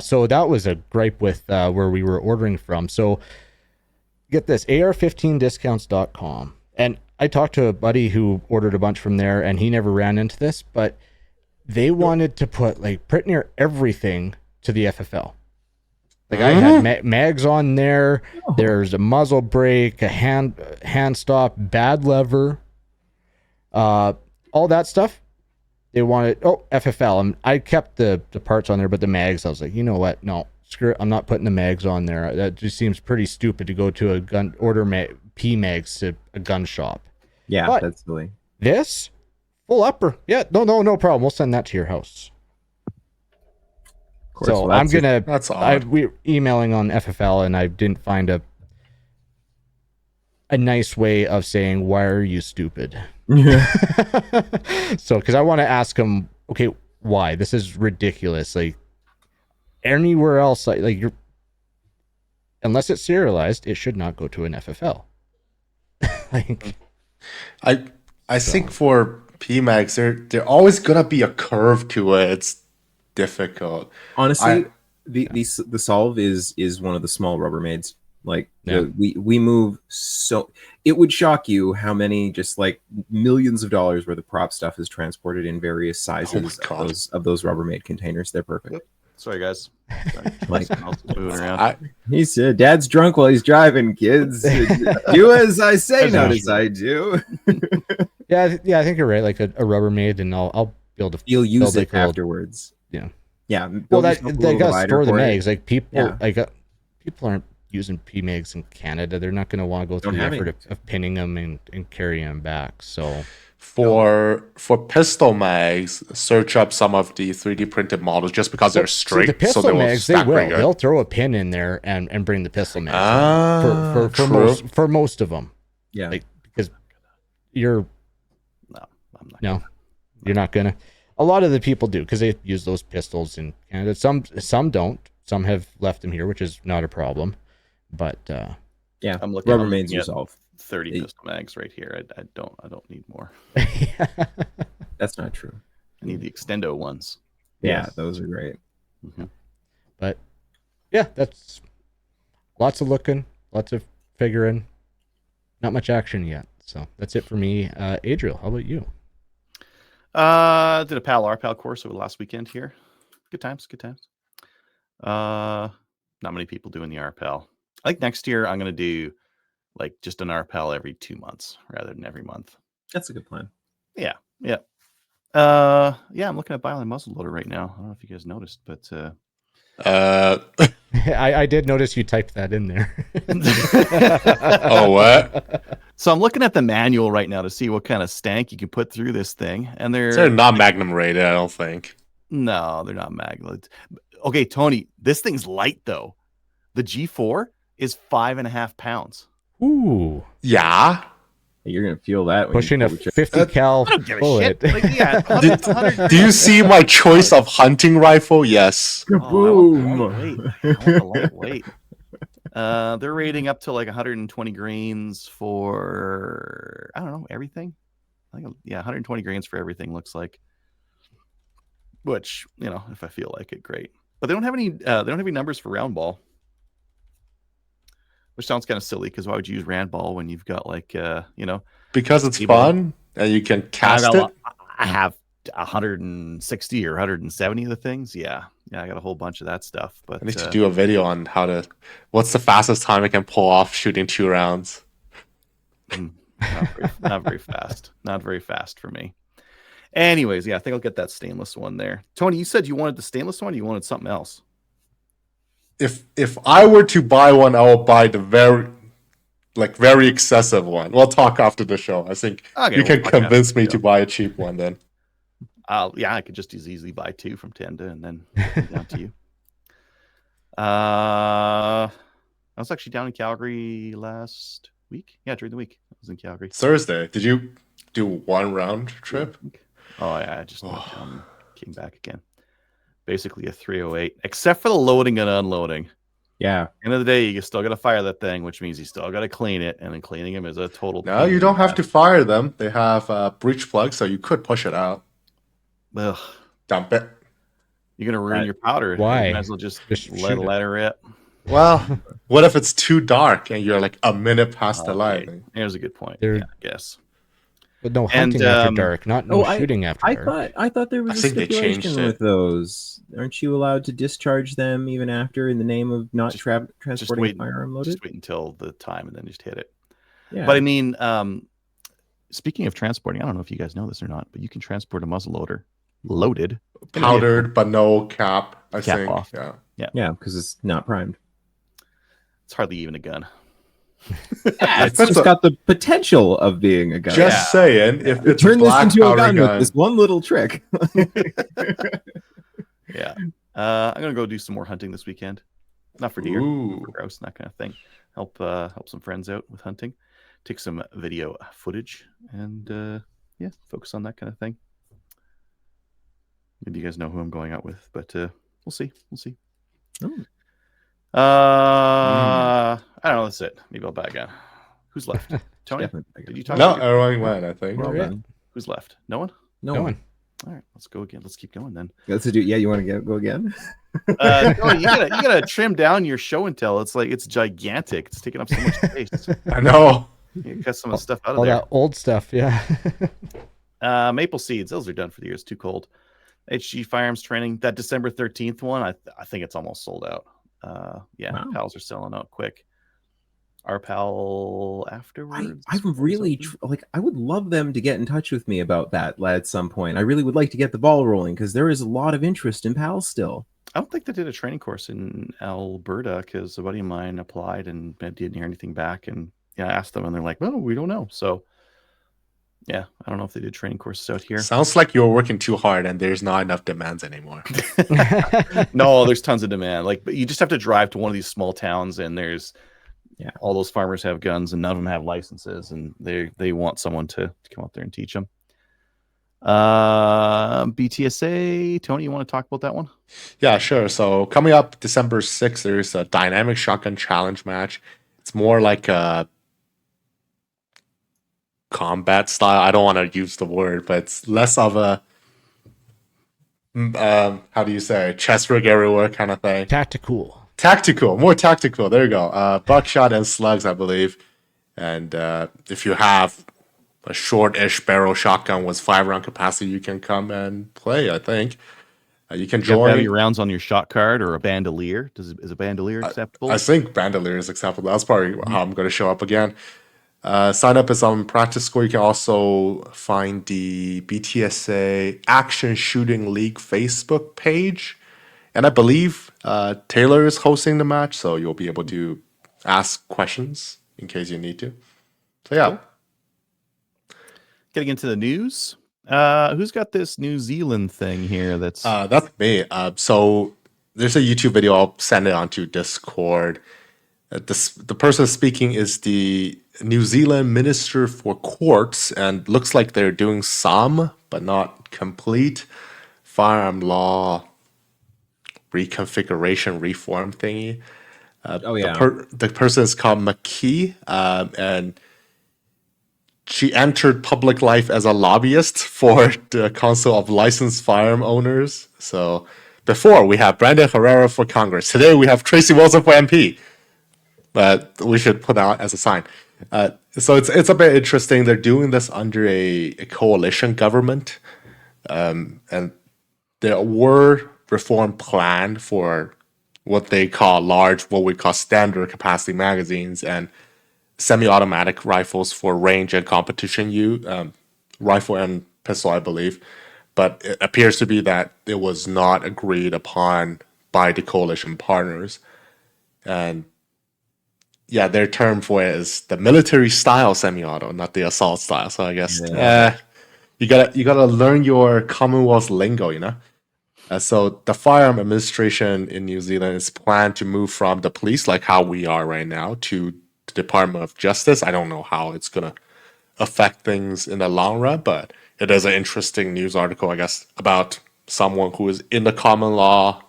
Speaker 2: so that was a gripe with where we were ordering from. So get this, AR15discounts.com, and I talked to a buddy who ordered a bunch from there, and he never ran into this, but they wanted to put like pretty near everything to the FFL. Like I had mags on there. There's a muzzle brake, a hand stop, bad lever, all that stuff. They wanted FFL. I kept the parts on there, but the mags, I was like, you know what? No, screw it. I'm not putting the mags on there. That just seems pretty stupid to go to a gun P mags to a gun shop.
Speaker 3: Yeah,
Speaker 2: but
Speaker 3: that's silly.
Speaker 2: This full upper, yeah, no problem. We'll send that to your house.
Speaker 3: Course,
Speaker 2: so
Speaker 3: well,
Speaker 2: I'm gonna.
Speaker 4: That's odd.
Speaker 2: We emailing on FFL, and I didn't find a nice way of saying why are you stupid. So, because I want to ask him, okay, why? This is ridiculous. Like anywhere else, like you're, unless it's serialized, it should not go to an FFL.
Speaker 4: I think for PMags, there always gonna be a curve to it. It's difficult.
Speaker 3: Honestly, the solve is one of the small Rubbermaids. Like we move so it would shock you how many just like millions of dollars worth of prop stuff is transported in various sizes of those Rubbermaid containers. They're perfect.
Speaker 1: Sorry guys.
Speaker 3: Like,
Speaker 1: moving around.
Speaker 3: He said, "Dad's drunk while he's driving. Kids, do as I say, not as I do."
Speaker 2: Yeah, I think you're right. Like a Rubbermaid, and I'll build a.
Speaker 3: You'll use it afterwards.
Speaker 2: Yeah.
Speaker 3: Well,
Speaker 2: that got store the mags. Like people, people aren't using PMags in Canada. They're not going to want to go through the effort of pinning them and carrying them back. So
Speaker 4: for pistol mags, search up some of the 3D printed models just because they're straight.
Speaker 2: The pistol
Speaker 4: so
Speaker 2: mags, they'll throw a pin in there and bring the pistol mags for most of them.
Speaker 3: Yeah,
Speaker 2: like, because you're not gonna. A lot of the people do because they use those pistols in Canada. Some don't. Some have left them here, which is not a problem. But
Speaker 1: I'm looking.
Speaker 3: Rubbermaids resolve
Speaker 1: 30 pistol mags right here. I don't need more.
Speaker 3: That's not true.
Speaker 1: I need the extendo ones.
Speaker 3: Yeah, those are great.
Speaker 1: Mm-hmm.
Speaker 2: But yeah, that's lots of looking, lots of figuring, not much action yet. So that's it for me. Adriel, how about you?
Speaker 1: Did a PAL RPAL course over the last weekend here. Good times. Not many people doing the RPAL. I think next year I'm going to do like just an RPAL every 2 months rather than every month.
Speaker 3: That's a good plan.
Speaker 1: Yeah. I'm looking at buying a muzzleloader right now. I don't know if you guys noticed, but
Speaker 2: I did notice you typed that in there.
Speaker 4: Oh, what?
Speaker 1: So I'm looking at the manual right now to see what kind of stank you can put through this thing, and
Speaker 4: they're not Magnum rated, I don't think.
Speaker 1: No, they're not Magnum. Okay, Tony, this thing's light though. The G4 is 5.5 pounds.
Speaker 2: Ooh.
Speaker 4: Yeah.
Speaker 3: You're gonna feel that
Speaker 2: pushing a 50 cal bullet.
Speaker 1: Like, yeah, 100,
Speaker 4: do you see my choice of hunting rifle? Yes.
Speaker 3: Boom.
Speaker 1: Lightweight. They're rating up to like 120 grains for everything. I think 120 grains for everything looks like. Which, if I feel like it, great. But they don't have any numbers for round ball. Which sounds kind of silly because why would you use Randball when you've got like
Speaker 4: Because it's
Speaker 1: Stable.
Speaker 4: fun and you can cast it.
Speaker 1: I have 160 or 170 of the things. Yeah, I got a whole bunch of that stuff. But
Speaker 4: I need to do a video on what's the fastest time I can pull off shooting 2 rounds.
Speaker 1: Not very fast. Not very fast for me. Anyways, yeah, I think I'll get that stainless one there. Tony, you said you wanted the stainless one, or you wanted something else?
Speaker 4: If I were to buy one, I will buy the very excessive one. We'll talk after the show. I think you can convince me to buy a cheap one then.
Speaker 1: Yeah, I could just as easily buy 2 from Tenda and then down to you. I was actually down in Calgary last week. Yeah, during the week I was in Calgary.
Speaker 4: Thursday. Did you do 1 round trip?
Speaker 1: Oh yeah, I just came back again. Basically a 308, except for the loading and unloading.
Speaker 3: Yeah.
Speaker 1: End of the day, you still got to fire that thing, which means you still got to clean it, and then cleaning them is a total.
Speaker 4: No, you don't have to fire them. They have breech plugs, so you could push it out.
Speaker 1: Ugh.
Speaker 4: Dump it.
Speaker 1: You're gonna ruin your powder.
Speaker 2: Why?
Speaker 1: You might as well just
Speaker 2: shoot
Speaker 1: let her rip.
Speaker 4: Well, what if it's too dark and you're like a minute past the light?
Speaker 1: There's a good point.
Speaker 2: There-
Speaker 1: Yeah, I guess.
Speaker 2: But no hunting after dark, no shooting after dark.
Speaker 3: I thought there was a
Speaker 4: think they changed
Speaker 3: stipulation with those. Aren't you allowed to discharge them even after in the name of not transporting a firearm loaded?
Speaker 1: Just wait until the time and then just hit it.
Speaker 3: Yeah.
Speaker 1: But I mean, speaking of transporting, I don't know if you guys know this or not, but you can transport a muzzleloader loaded,
Speaker 4: Powdered, but no cap. I
Speaker 1: Cap
Speaker 4: think.
Speaker 1: off.
Speaker 3: Yeah, because it's not primed.
Speaker 1: It's hardly even a gun.
Speaker 3: It's just got the potential of being a gun.
Speaker 4: Just saying, if it's
Speaker 3: turn
Speaker 4: a
Speaker 3: this
Speaker 4: black
Speaker 3: into a
Speaker 4: powder
Speaker 3: gun
Speaker 4: gun,
Speaker 3: with this one little trick.
Speaker 1: Yeah. I'm gonna go do some more hunting this weekend. Not for deer,
Speaker 4: Ooh.
Speaker 1: for grouse, and that kind of thing. Help some friends out with hunting. Take some video footage and focus on that kind of thing. Maybe you guys know who I'm going out with, but we'll see.
Speaker 3: Oh.
Speaker 1: I don't know. That's it. Maybe I'll buy again. Who's left? Tony, did you talk?
Speaker 4: No,
Speaker 1: to
Speaker 4: everyone went, I think.
Speaker 3: Well done.
Speaker 1: Who's left? No one.
Speaker 3: No
Speaker 2: Go
Speaker 3: one.
Speaker 2: on.
Speaker 1: All right, let's go again. Let's keep going then.
Speaker 3: Let's do. Yeah, you want to go again?
Speaker 1: No, you gotta trim down your show and tell. It's gigantic. It's taking up so much space.
Speaker 4: I know.
Speaker 1: You cut some of the stuff out of
Speaker 2: All
Speaker 1: there.
Speaker 2: that old stuff, yeah.
Speaker 1: Maple seeds, those are done for the year. It's too cold. HG Firearms Training, that December 13th one, I think it's almost sold out.
Speaker 3: Wow.
Speaker 1: Pals are selling out quick. Our pal afterwards.
Speaker 3: I'm really I would love them to get in touch with me about that at some point. I really would like to get the ball rolling because there is a lot of interest in pals still.
Speaker 1: I don't think they did a training course in Alberta because a buddy of mine applied and didn't hear anything back. And I asked them and they're like, well, we don't know. So yeah, I don't know if they did training courses out here.
Speaker 4: Sounds like you're working too hard and there's not enough demands anymore.
Speaker 1: No, there's tons of demand. But you just have to drive to one of these small towns and there's all those farmers have guns and none of them have licenses and they want someone to come out there and teach them. BTSA, Tony, you want to talk about that one?
Speaker 4: Yeah, sure. So coming up December 6th, there's a dynamic shotgun challenge match. It's more like a combat style. I don't want to use the word, but it's less of a how do you say, chest rig everywhere kind of thing.
Speaker 2: Tactical,
Speaker 4: more tactical. There you go. Buckshot and slugs, I believe. And if you have a short-ish barrel shotgun with 5-round capacity, you can come and play. I think you can join.
Speaker 1: You have your rounds on your shot card or a bandolier. Is a bandolier acceptable?
Speaker 4: I think bandolier is acceptable. That's probably how I'm going to show up again. Sign up is on Practice Score. You can also find the BTSA Action Shooting League Facebook page. And I believe Taylor is hosting the match, so you'll be able to ask questions in case you need to. So, yeah.
Speaker 1: Cool. Getting into the news. Who's got this New Zealand thing here? That's
Speaker 4: me. So there's a YouTube video. I'll send it onto Discord. The person speaking is the New Zealand Minister for Courts, and looks like they're doing some, but not complete, firearm law reconfiguration reform thingy. The person is called McKee, and she entered public life as a lobbyist for the Council of Licensed Firearm Owners. So before we have Brandon Herrera for Congress. Today we have Tracy Wilson for MP. but we should put out as a sign. So it's a bit interesting. They're doing this under a coalition government, and there were reform planned for what they call what we call standard capacity magazines and semi-automatic rifles for range and competition rifle and pistol, I believe. But it appears to be that it was not agreed upon by the coalition partners. And yeah, their term for it is the military style semi-auto, not the assault style. So I guess you gotta learn your Commonwealth lingo, you know. So the Firearm Administration in New Zealand is planned to move from the police, like how we are right now, to the Department of Justice. I don't know how it's gonna affect things in the long run, but it is an interesting news article, I guess, about someone who is in the common law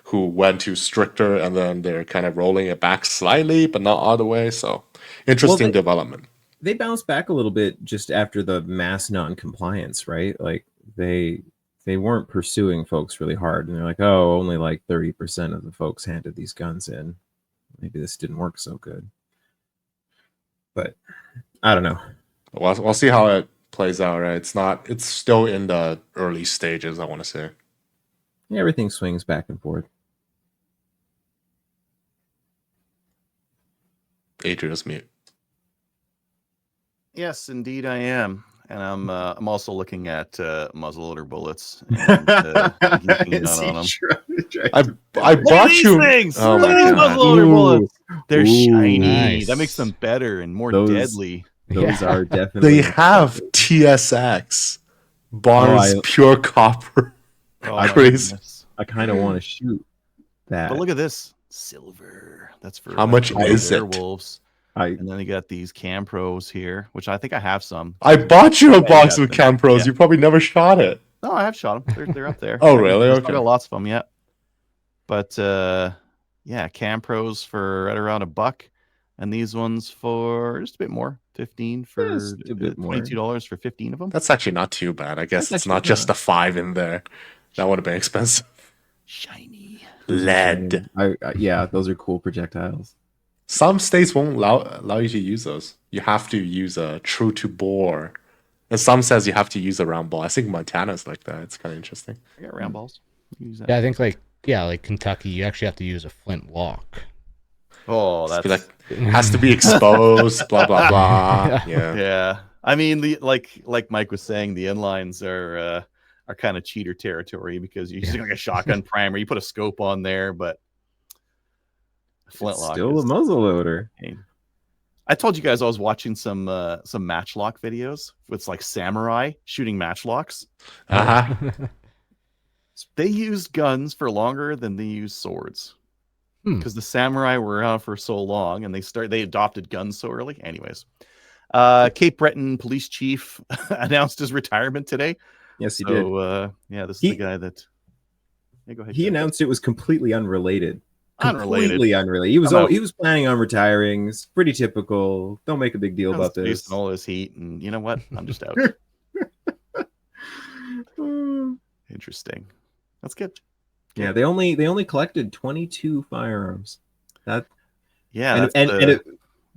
Speaker 4: who went to stricter, and then they're kind of rolling it back slightly, but not all the way. So interesting development.
Speaker 3: They bounced back a little bit just after the mass non-compliance, right? Like they weren't pursuing folks really hard, and they're like, oh, only like 30% of the folks handed these guns in. Maybe this didn't work so good. But I don't know.
Speaker 4: We'll see how it plays out, right? It's still in the early stages, I want to say.
Speaker 3: Yeah, everything swings back and forth.
Speaker 4: Adriel's mute.
Speaker 1: Yes, indeed I am. And I'm also looking at muzzleloader bullets and geeking out on them.
Speaker 4: I bought you
Speaker 1: things.
Speaker 4: Oh
Speaker 1: Look
Speaker 4: my
Speaker 1: at these
Speaker 4: God.
Speaker 1: muzzleloader bullets. They're shiny.
Speaker 2: Nice.
Speaker 1: That makes them better and more
Speaker 3: Those-
Speaker 1: deadly.
Speaker 3: Those are definitely.
Speaker 4: They have TSX, Barnes
Speaker 3: I-
Speaker 4: pure copper.
Speaker 1: Oh, my
Speaker 4: Crazy.
Speaker 1: goodness.
Speaker 3: I kind of want to shoot that.
Speaker 1: But look at this. Silver. That's for
Speaker 4: How much is it?
Speaker 1: werewolves.
Speaker 3: I
Speaker 1: And then they got these Cam Pros here, which I think I have some.
Speaker 4: I bought you a
Speaker 1: Yeah,
Speaker 4: box
Speaker 1: yeah,
Speaker 4: with Cam Pros.
Speaker 1: yeah.
Speaker 4: You probably never shot it.
Speaker 1: No, I have shot them. They're up there.
Speaker 4: Oh, really?
Speaker 1: I
Speaker 4: Okay.
Speaker 1: got lots of them yet. But yeah, Cam Pros for right around $1, and these ones for just a bit more, 15 for
Speaker 3: Just a bit more.
Speaker 1: $22 for 15 of them.
Speaker 4: That's actually not too bad. I guess
Speaker 3: That's
Speaker 4: it's not
Speaker 3: actually
Speaker 4: just the 5 in there. That would have been expensive.
Speaker 1: Shiny.
Speaker 4: Lead.
Speaker 3: Yeah, those are cool projectiles.
Speaker 4: Some states won't allow you to use those. You have to use a true to bore. And some says you have to use a round ball. I think Montana's like that. It's kind of interesting.
Speaker 1: I got round balls. Use that.
Speaker 2: Yeah, I think like Kentucky, you actually have to use a flint lock.
Speaker 1: Oh,
Speaker 4: Just
Speaker 1: that's
Speaker 4: be like, has to be exposed, blah, blah, blah. Yeah.
Speaker 1: yeah. I mean, the like Mike was saying, the inlines are kind of cheater territory because you're using like a shotgun primer. You put a scope on there, but flintlock
Speaker 3: Still a
Speaker 1: is-
Speaker 3: muzzleloader.
Speaker 1: I told you guys I was watching some matchlock videos with like samurai shooting matchlocks.
Speaker 4: Uh-huh.
Speaker 1: They used guns for longer than they used swords because the samurai were around for so long and they adopted guns so early. Anyways, Cape Breton police chief announced his retirement today.
Speaker 3: Yes, he did.
Speaker 1: Yeah, this is the guy that. Yeah, go ahead.
Speaker 3: He
Speaker 1: Jeff.
Speaker 3: announced it was completely unrelated.
Speaker 1: Unrelated.
Speaker 3: Completely unrelated. He was planning on retiring. It's pretty typical. Don't make a big deal about this.
Speaker 1: Based on all this heat, and you know what? I'm just out. Interesting. That's good.
Speaker 3: Yeah, they only collected 22 firearms. That
Speaker 1: Yeah,
Speaker 3: and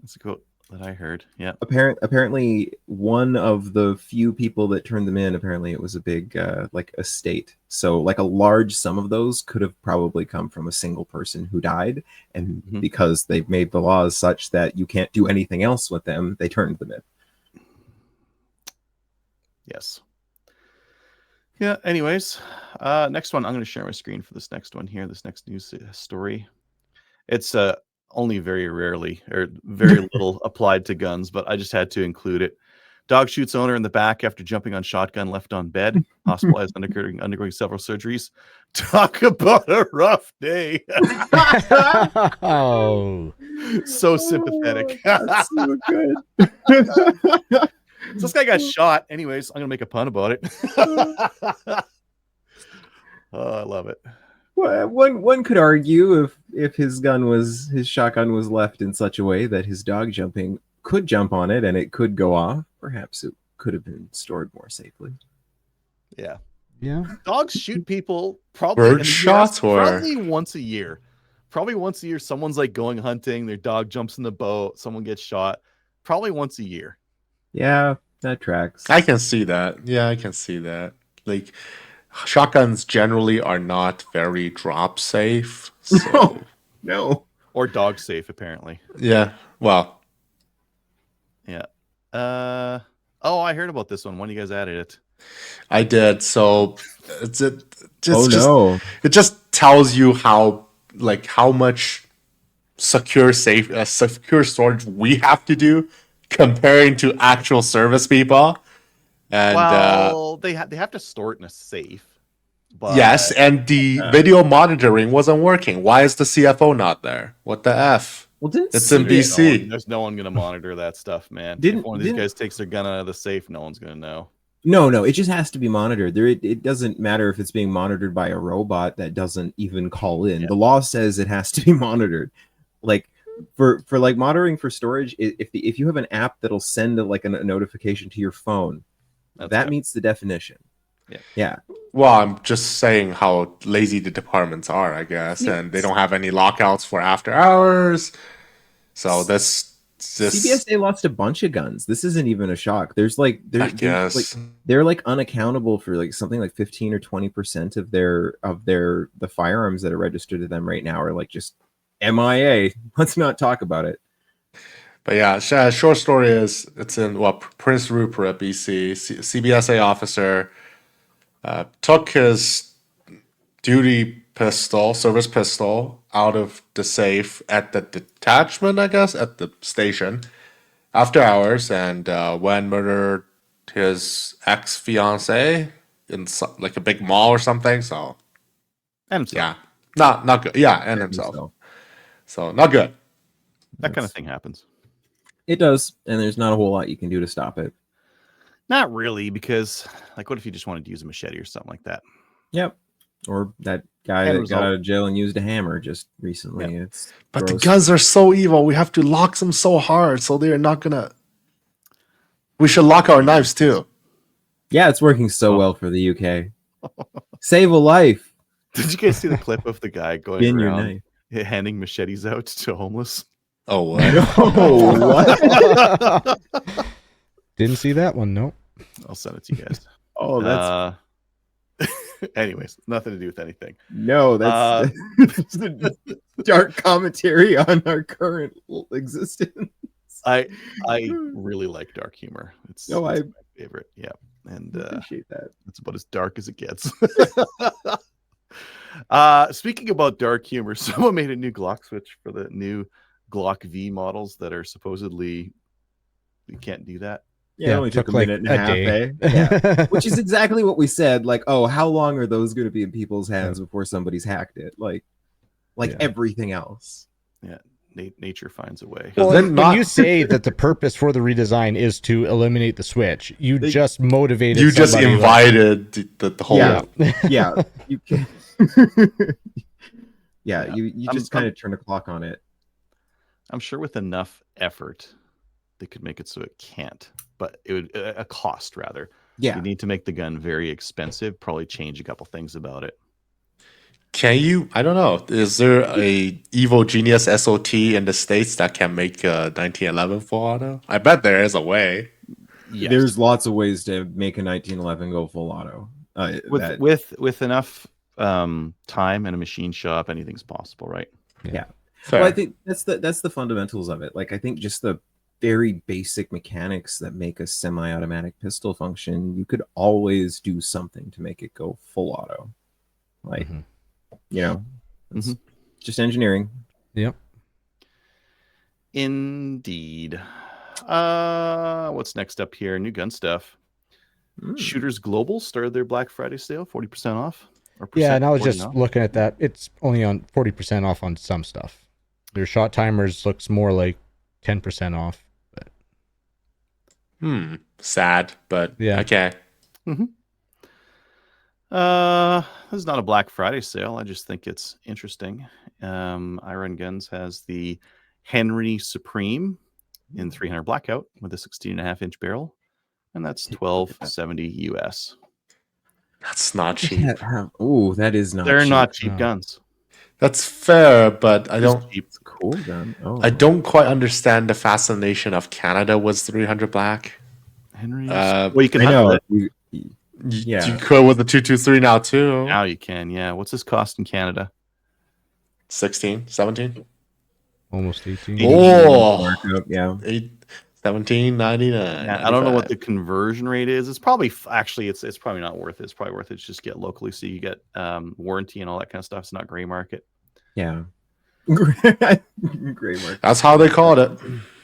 Speaker 1: that's a quote that I heard. Yeah.
Speaker 3: apparently one of the few people that turned them in, apparently it was a big like estate. So like a large sum of those could have probably come from a single person who died, and because they've made the laws such that you can't do anything else with them, they turned them in.
Speaker 1: Yes. Yeah. Anyways, next one. I'm going to share my screen for this next one here. This next news story. It's only very rarely or very little applied to guns, but I just had to include it. Dog shoots owner in the back after jumping on shotgun, left on bed, hospitalized, undergoing several surgeries. Talk about a rough day.
Speaker 2: Oh,
Speaker 1: So sympathetic.
Speaker 3: That's so good.
Speaker 1: So this guy got shot. Anyways, I'm gonna make a pun about it. Oh, I love it.
Speaker 3: Well, one could argue if his shotgun was left in such a way that his dog could jump on it and it could go off, perhaps it could have been stored more safely.
Speaker 1: Yeah.
Speaker 2: yeah.
Speaker 1: Dogs shoot people probably
Speaker 4: Bird shots or
Speaker 1: probably once a year. Probably once a year, someone's like going hunting, their dog jumps in the boat, someone gets shot. Probably once a year.
Speaker 3: Yeah, that tracks.
Speaker 4: I can see that. Yeah, I can see that. Like, shotguns generally are not very drop safe. So,
Speaker 3: No.
Speaker 1: Or dog safe, apparently.
Speaker 4: yeah. Well,
Speaker 1: Yeah. Oh, I heard about this one. When you guys added it.
Speaker 4: I did. So, it's
Speaker 3: Oh no.
Speaker 4: it just tells you how much secure storage we have to do comparing to actual service people. And
Speaker 1: Well, they have to store it in a safe. But
Speaker 4: yes, and the video monitoring wasn't working. Why is the CFO not there? What the F?
Speaker 3: Well, didn't
Speaker 4: It's in BC.
Speaker 1: There's no one going to monitor that stuff, man.
Speaker 3: Didn't-
Speaker 1: if one of these
Speaker 3: didn't-
Speaker 1: guys takes their gun out of the safe, no one's going to know.
Speaker 3: No, it just has to be monitored. It doesn't matter if it's being monitored by a robot that doesn't even call in.
Speaker 1: Yeah.
Speaker 3: The law says it has to be monitored. Like for like monitoring for storage, if you have an app that'll send a notification to your phone,
Speaker 1: That's
Speaker 3: that
Speaker 1: good.
Speaker 3: meets the definition. Yeah.
Speaker 4: Well, I'm just saying how lazy the departments are, I guess, and they don't have any lockouts for after hours. So this
Speaker 3: CBSA lost a bunch of guns. This isn't even a shock. There's
Speaker 4: I
Speaker 3: there's
Speaker 4: guess.
Speaker 3: like they're like unaccountable for like something like 15 or 20% of the firearms that are registered to them right now are like just MIA. Let's not talk about it.
Speaker 4: But yeah, short story is it's in Prince Rupert, BC. CBSA officer took his duty pistol, service pistol, out of the safe at the detachment, I guess, at the station after hours, and when murdered his ex-fiance in like a big mall or something. So
Speaker 1: And himself.
Speaker 4: yeah, not good. Yeah, and himself. So not good.
Speaker 1: That kind of thing happens.
Speaker 3: It does, and there's not a whole lot you can do to stop it.
Speaker 1: Not really, because like, what if you just wanted to use a machete or something like that?
Speaker 3: Yep. Or that guy
Speaker 1: End
Speaker 3: that
Speaker 1: result.
Speaker 3: got out of jail and used a hammer just recently.
Speaker 1: Yeah.
Speaker 3: It's
Speaker 4: But
Speaker 3: gross.
Speaker 4: the guns are so evil. We have to lock them so hard, so they're not gonna. We should lock our knives too.
Speaker 3: Yeah, it's working so
Speaker 1: Oh.
Speaker 3: well for the UK. Save a life.
Speaker 1: Did you guys see the clip of the guy going
Speaker 3: Spin your
Speaker 1: around
Speaker 3: knife.
Speaker 1: handing machetes out to homeless?
Speaker 4: Oh, what?
Speaker 3: Oh, what?
Speaker 2: Didn't see that one. No.
Speaker 1: I'll send it to you guys.
Speaker 3: Oh, that's
Speaker 1: Anyways, nothing to do with anything.
Speaker 3: no, that's the dark commentary on our current existence.
Speaker 1: I really like dark humor. It's
Speaker 3: No,
Speaker 1: it's my favorite. Yeah, and
Speaker 3: I appreciate that.
Speaker 1: it's about as dark as it gets. Speaking about dark humor, someone made a new Glock switch for the new Glock V models that are supposedly you can't do that.
Speaker 3: Yeah, it only took a
Speaker 2: like
Speaker 3: minute and a half,
Speaker 2: day.
Speaker 3: eh? Yeah. Which is exactly what we said. Like, oh, how long are those going to be in people's hands
Speaker 2: Yeah.
Speaker 3: before somebody's hacked it? Like
Speaker 2: Yeah.
Speaker 3: everything else.
Speaker 1: Nature finds a way.
Speaker 2: Well,
Speaker 4: Then
Speaker 2: when
Speaker 4: not-
Speaker 2: you say that the purpose for the redesign is to eliminate the switch, you just motivated.
Speaker 4: You just
Speaker 2: somebody,
Speaker 4: invited the whole.
Speaker 3: Yeah. Yeah, you can. Yeah, you just kind of turn the clock on it.
Speaker 1: I'm sure with enough effort, they could make it so it can't. But it would a cost rather.
Speaker 3: Yeah,
Speaker 1: You need to make the gun very expensive. Probably change a couple things about it.
Speaker 4: Can you? I don't know. Is there a Evil Genius SOT in the States that can make 1911 full auto? I bet there is a way.
Speaker 1: Yes.
Speaker 3: there's lots of ways to make a 1911 go full auto.
Speaker 1: with enough time and a machine shop, anything's possible, right?
Speaker 4: Fair.
Speaker 3: Well, I think that's the fundamentals of it. Like, I think just the very basic mechanics that make a semi-automatic pistol function, you could always do something to make it go full auto. Like,
Speaker 2: Mhm.
Speaker 3: you know, it's
Speaker 1: Mhm.
Speaker 3: just engineering.
Speaker 2: Yep.
Speaker 1: Indeed. What's next up here? New gun stuff. Shooters Global started their Black Friday sale, 40% off. Or
Speaker 2: Yeah, and I was
Speaker 1: 40
Speaker 2: just
Speaker 1: off.
Speaker 2: looking at that. It's only on 40% off on some stuff. Their shot timers looks more like 10% off.
Speaker 4: Sad, but
Speaker 2: Yeah.
Speaker 4: okay.
Speaker 1: This is not a Black Friday sale. I just think it's interesting. Iron Guns has the Henry Supreme in 300 blackout with a 16.5-inch barrel, and that's $12.70 US.
Speaker 4: That's not cheap.
Speaker 3: Oh, that is not.
Speaker 1: They're
Speaker 3: cheap.
Speaker 1: not cheap
Speaker 2: No.
Speaker 1: guns.
Speaker 4: That's fair, but I don't.
Speaker 3: It's a cool gun. Oh,
Speaker 4: I don't quite understand the fascination of Canada was 300 black.
Speaker 1: Henry's.
Speaker 4: Uh,
Speaker 1: Well, you can
Speaker 3: I
Speaker 1: hunt
Speaker 3: know.
Speaker 1: with it.
Speaker 3: Yeah.
Speaker 4: You could with the 223 now too.
Speaker 1: Now you can. Yeah. What's this cost in Canada?
Speaker 4: 16, 17.
Speaker 2: Almost 18.
Speaker 4: Oh,
Speaker 3: Markup, yeah.
Speaker 4: 17.99.
Speaker 1: Yeah, I don't know what the conversion rate is. It's probably actually it's probably not worth it. It's probably worth it to just get locally, so you get warranty and all that kind of stuff. It's not gray market.
Speaker 3: Yeah. Gray market.
Speaker 4: That's how they called it.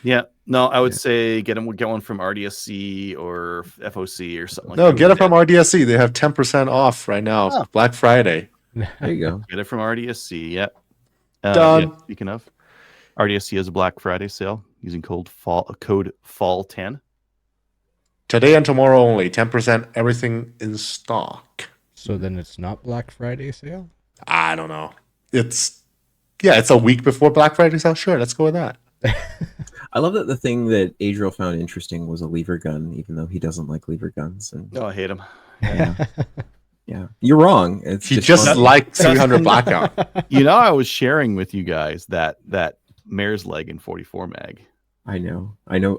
Speaker 1: Yeah. No, I would say get one from RDSC or FOC or something like
Speaker 4: No,
Speaker 1: that.
Speaker 4: get it from RDSC. They have 10% off right now.
Speaker 1: Oh.
Speaker 4: Black Friday.
Speaker 3: There you go.
Speaker 1: Get it from RDSC. Yep.
Speaker 4: Done.
Speaker 1: Yeah, speaking of, RDSC has a Black Friday sale using code fall10.
Speaker 4: Today and tomorrow only. 10% everything in stock.
Speaker 2: So then it's not Black Friday sale?
Speaker 4: I don't know. It's a week before Black Friday sale. Sure, let's go with that.
Speaker 3: I love that the thing that Adriel found interesting was a lever gun, even though he doesn't like lever guns. And
Speaker 1: Oh, I hate them.
Speaker 3: yeah, yeah. You're wrong. It's
Speaker 4: He just
Speaker 3: fun.
Speaker 4: liked 300 blackout.
Speaker 1: You know, I was sharing with you guys that mare's leg in 44 mag.
Speaker 3: I know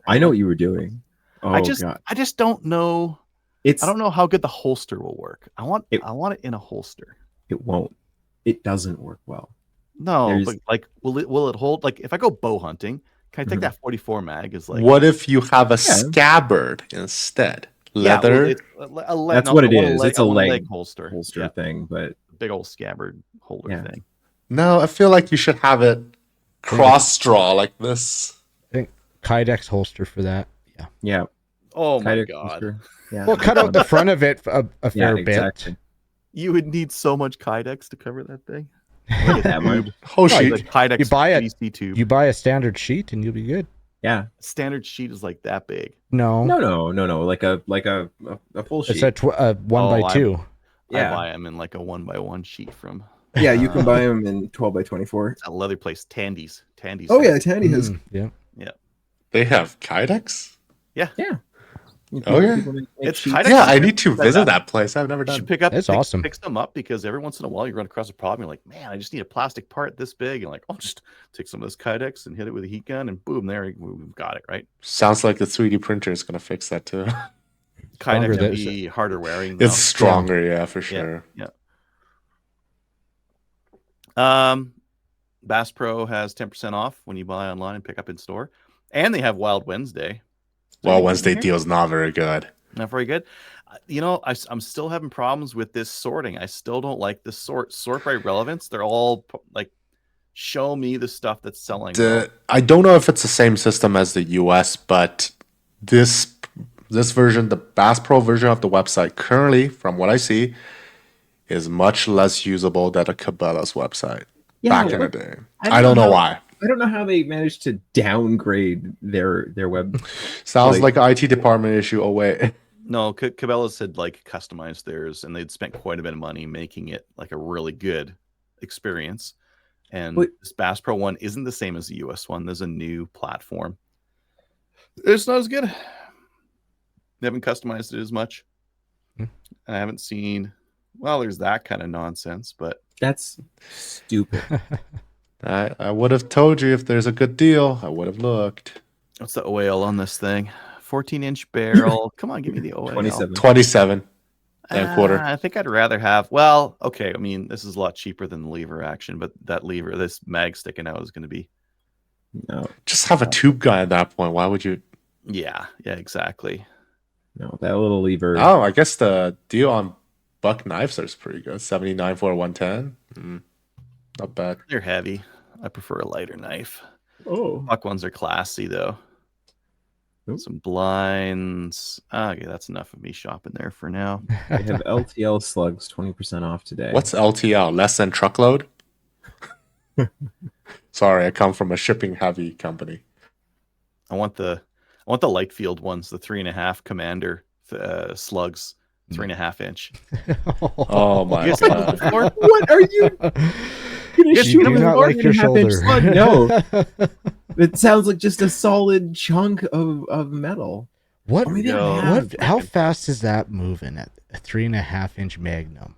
Speaker 3: what you were doing. Oh
Speaker 1: I just
Speaker 3: God.
Speaker 1: don't know.
Speaker 3: It's
Speaker 1: I don't know how good the holster will work. I want
Speaker 3: It-
Speaker 1: it in a holster.
Speaker 3: It won't. It doesn't work well.
Speaker 1: No,
Speaker 3: There's-
Speaker 1: but like, will it hold? Like, if I go bow hunting, can I take
Speaker 3: Mhm.
Speaker 1: that 44 mag? Is like,
Speaker 4: What if you have a scabbard instead?
Speaker 1: yeah, well,
Speaker 4: Leather?
Speaker 1: it's
Speaker 3: That's what it
Speaker 1: I want
Speaker 3: is. It's
Speaker 1: I
Speaker 3: a
Speaker 1: want
Speaker 3: leg
Speaker 1: holster.
Speaker 3: holster
Speaker 1: Yeah,
Speaker 3: thing, but
Speaker 1: big old scabbard holder
Speaker 3: Yeah.
Speaker 1: thing.
Speaker 4: No, I feel like you should have it cross straw like this.
Speaker 2: I think Kydex holster for that. Yeah.
Speaker 3: yeah.
Speaker 1: Oh my
Speaker 3: Kydex
Speaker 1: god,
Speaker 3: holster. Yeah.
Speaker 2: Well, cut out the front of it a
Speaker 3: yeah,
Speaker 2: fair
Speaker 3: exactly.
Speaker 1: you would need so much Kydex to cover that thing.
Speaker 2: bit.
Speaker 3: That much.
Speaker 4: Hoshi.
Speaker 1: The Kydex
Speaker 2: You buy it-
Speaker 1: GC tube.
Speaker 2: You buy a standard sheet and you'll be good.
Speaker 3: Yeah.
Speaker 1: Standard sheet is like that big.
Speaker 2: No,
Speaker 3: No. Like a full sheet.
Speaker 2: it's a 1x2.
Speaker 3: Yeah.
Speaker 1: I buy them in like a 1x1 sheet from
Speaker 3: Yeah, you can buy them in 12x24.
Speaker 1: that leather place, Tandy's.
Speaker 3: Oh yeah, Tandy has.
Speaker 2: Yeah.
Speaker 4: They have Kydex? Oh, yeah.
Speaker 1: It's
Speaker 3: sheets.
Speaker 1: Kydex.
Speaker 4: Yeah, I need to visit that place. I've never
Speaker 1: You
Speaker 4: done.
Speaker 1: should pick
Speaker 2: awesome.
Speaker 1: Pick them up because every once in a while you run across a problem. You're like, man, I just need a plastic part this big, and like, I'll just take some of this Kydex and hit it with a heat gun, and boom, there we've got it. Right?
Speaker 4: Sounds like the 3D printer is going to fix that too.
Speaker 2: Stronger
Speaker 1: Kydex
Speaker 2: than-
Speaker 1: will be harder wearing. Though.
Speaker 4: It's stronger, yeah, for sure.
Speaker 1: Bass Pro has 10% off when you buy online and pick up in store, and they have Wild Wednesday.
Speaker 4: Well, Wednesday deal's not very good.
Speaker 1: Not very good. You know, I'm still having problems with this sorting. I still don't like this sort by relevance. They're all like, show me the stuff that's selling.
Speaker 4: I don't know if it's the same system as the US, but this version, the Bass Pro version of the website, currently, from what I see, is much less usable than a Cabela's website back in the day. I don't know why.
Speaker 3: I don't know how they managed to downgrade their web.
Speaker 4: Sounds like an IT department issue. Oh wait.
Speaker 1: No, Cabela's had like customized theirs, and they'd spent quite a bit of money making it like a really good experience. And this Bass Pro one isn't the same as the US one. There's a new platform. It's not as good. They haven't customized it as much.
Speaker 2: Hmm.
Speaker 1: I haven't seen. Well, there's that kind of nonsense, but
Speaker 3: That's stupid.
Speaker 4: I would have told you if there's a good deal. I would have looked.
Speaker 1: what's the OAL on this thing? 14-inch barrel. Come on, give me the OAL.
Speaker 3: 27.
Speaker 4: 27 and a quarter.
Speaker 1: I think I'd rather have. Well, okay. I mean, this is a lot cheaper than the lever action, but that lever, this mag sticking out, is going to be.
Speaker 3: No,
Speaker 4: Just have a tube guy at that point. Why would you?
Speaker 1: Yeah, exactly.
Speaker 3: no, that little lever.
Speaker 4: Oh, I guess the deal on buck knives is pretty good. 79 for 110. Not bad.
Speaker 1: They're heavy. I prefer a lighter knife.
Speaker 3: Oh.
Speaker 1: Buck ones are classy though.
Speaker 3: Oop.
Speaker 1: Some blinds. Okay, that's enough of me shopping there for now.
Speaker 3: They have LTL slugs 20% off today.
Speaker 4: What's LTL? Less than truckload? Sorry, I come from a shipping heavy company.
Speaker 1: I want the light field ones, the 3.5 Commander slugs, 3.5 inch.
Speaker 4: Oh my
Speaker 1: You guys seen those
Speaker 4: god.
Speaker 1: before?
Speaker 3: What are you gonna
Speaker 1: Yes,
Speaker 3: shoot
Speaker 1: you
Speaker 3: him
Speaker 1: do
Speaker 2: not like your shoulder.
Speaker 3: slug? No. It sounds like just a solid chunk of metal.
Speaker 2: What?
Speaker 3: Or maybe I
Speaker 1: Yo.
Speaker 3: have.
Speaker 2: What? How fast is that moving at a 3.5-inch Magnum?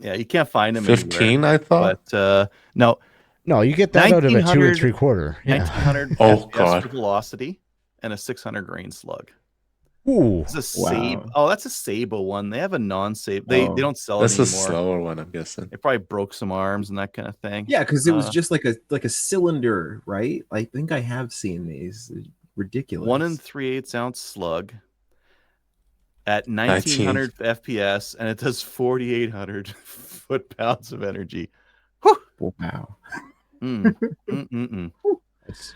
Speaker 1: Yeah, you can't find them anywhere.
Speaker 4: 15, I thought.
Speaker 1: But no,
Speaker 2: No, you get that out of a 2
Speaker 1: 1900
Speaker 2: 3/4. Yeah.
Speaker 1: 1900
Speaker 4: Oh,
Speaker 1: FPS
Speaker 4: God.
Speaker 1: for velocity and a 600 grain slug.
Speaker 2: Ooh.
Speaker 1: It's a
Speaker 3: Wow.
Speaker 1: Sable. Oh, that's a Sable one. They have a non-Sable. They
Speaker 3: Oh,
Speaker 1: don't sell
Speaker 4: That's
Speaker 1: it
Speaker 4: a
Speaker 1: anymore.
Speaker 4: slower one, I'm guessing.
Speaker 1: It probably broke some arms and that kind of thing.
Speaker 3: Yeah, because it was just like a cylinder, right? I think I have seen these. Ridiculous.
Speaker 1: 1 3/8 ounce slug at 1900 FPS, and it does 4,800 foot-pounds of energy.
Speaker 3: Wow.
Speaker 2: It's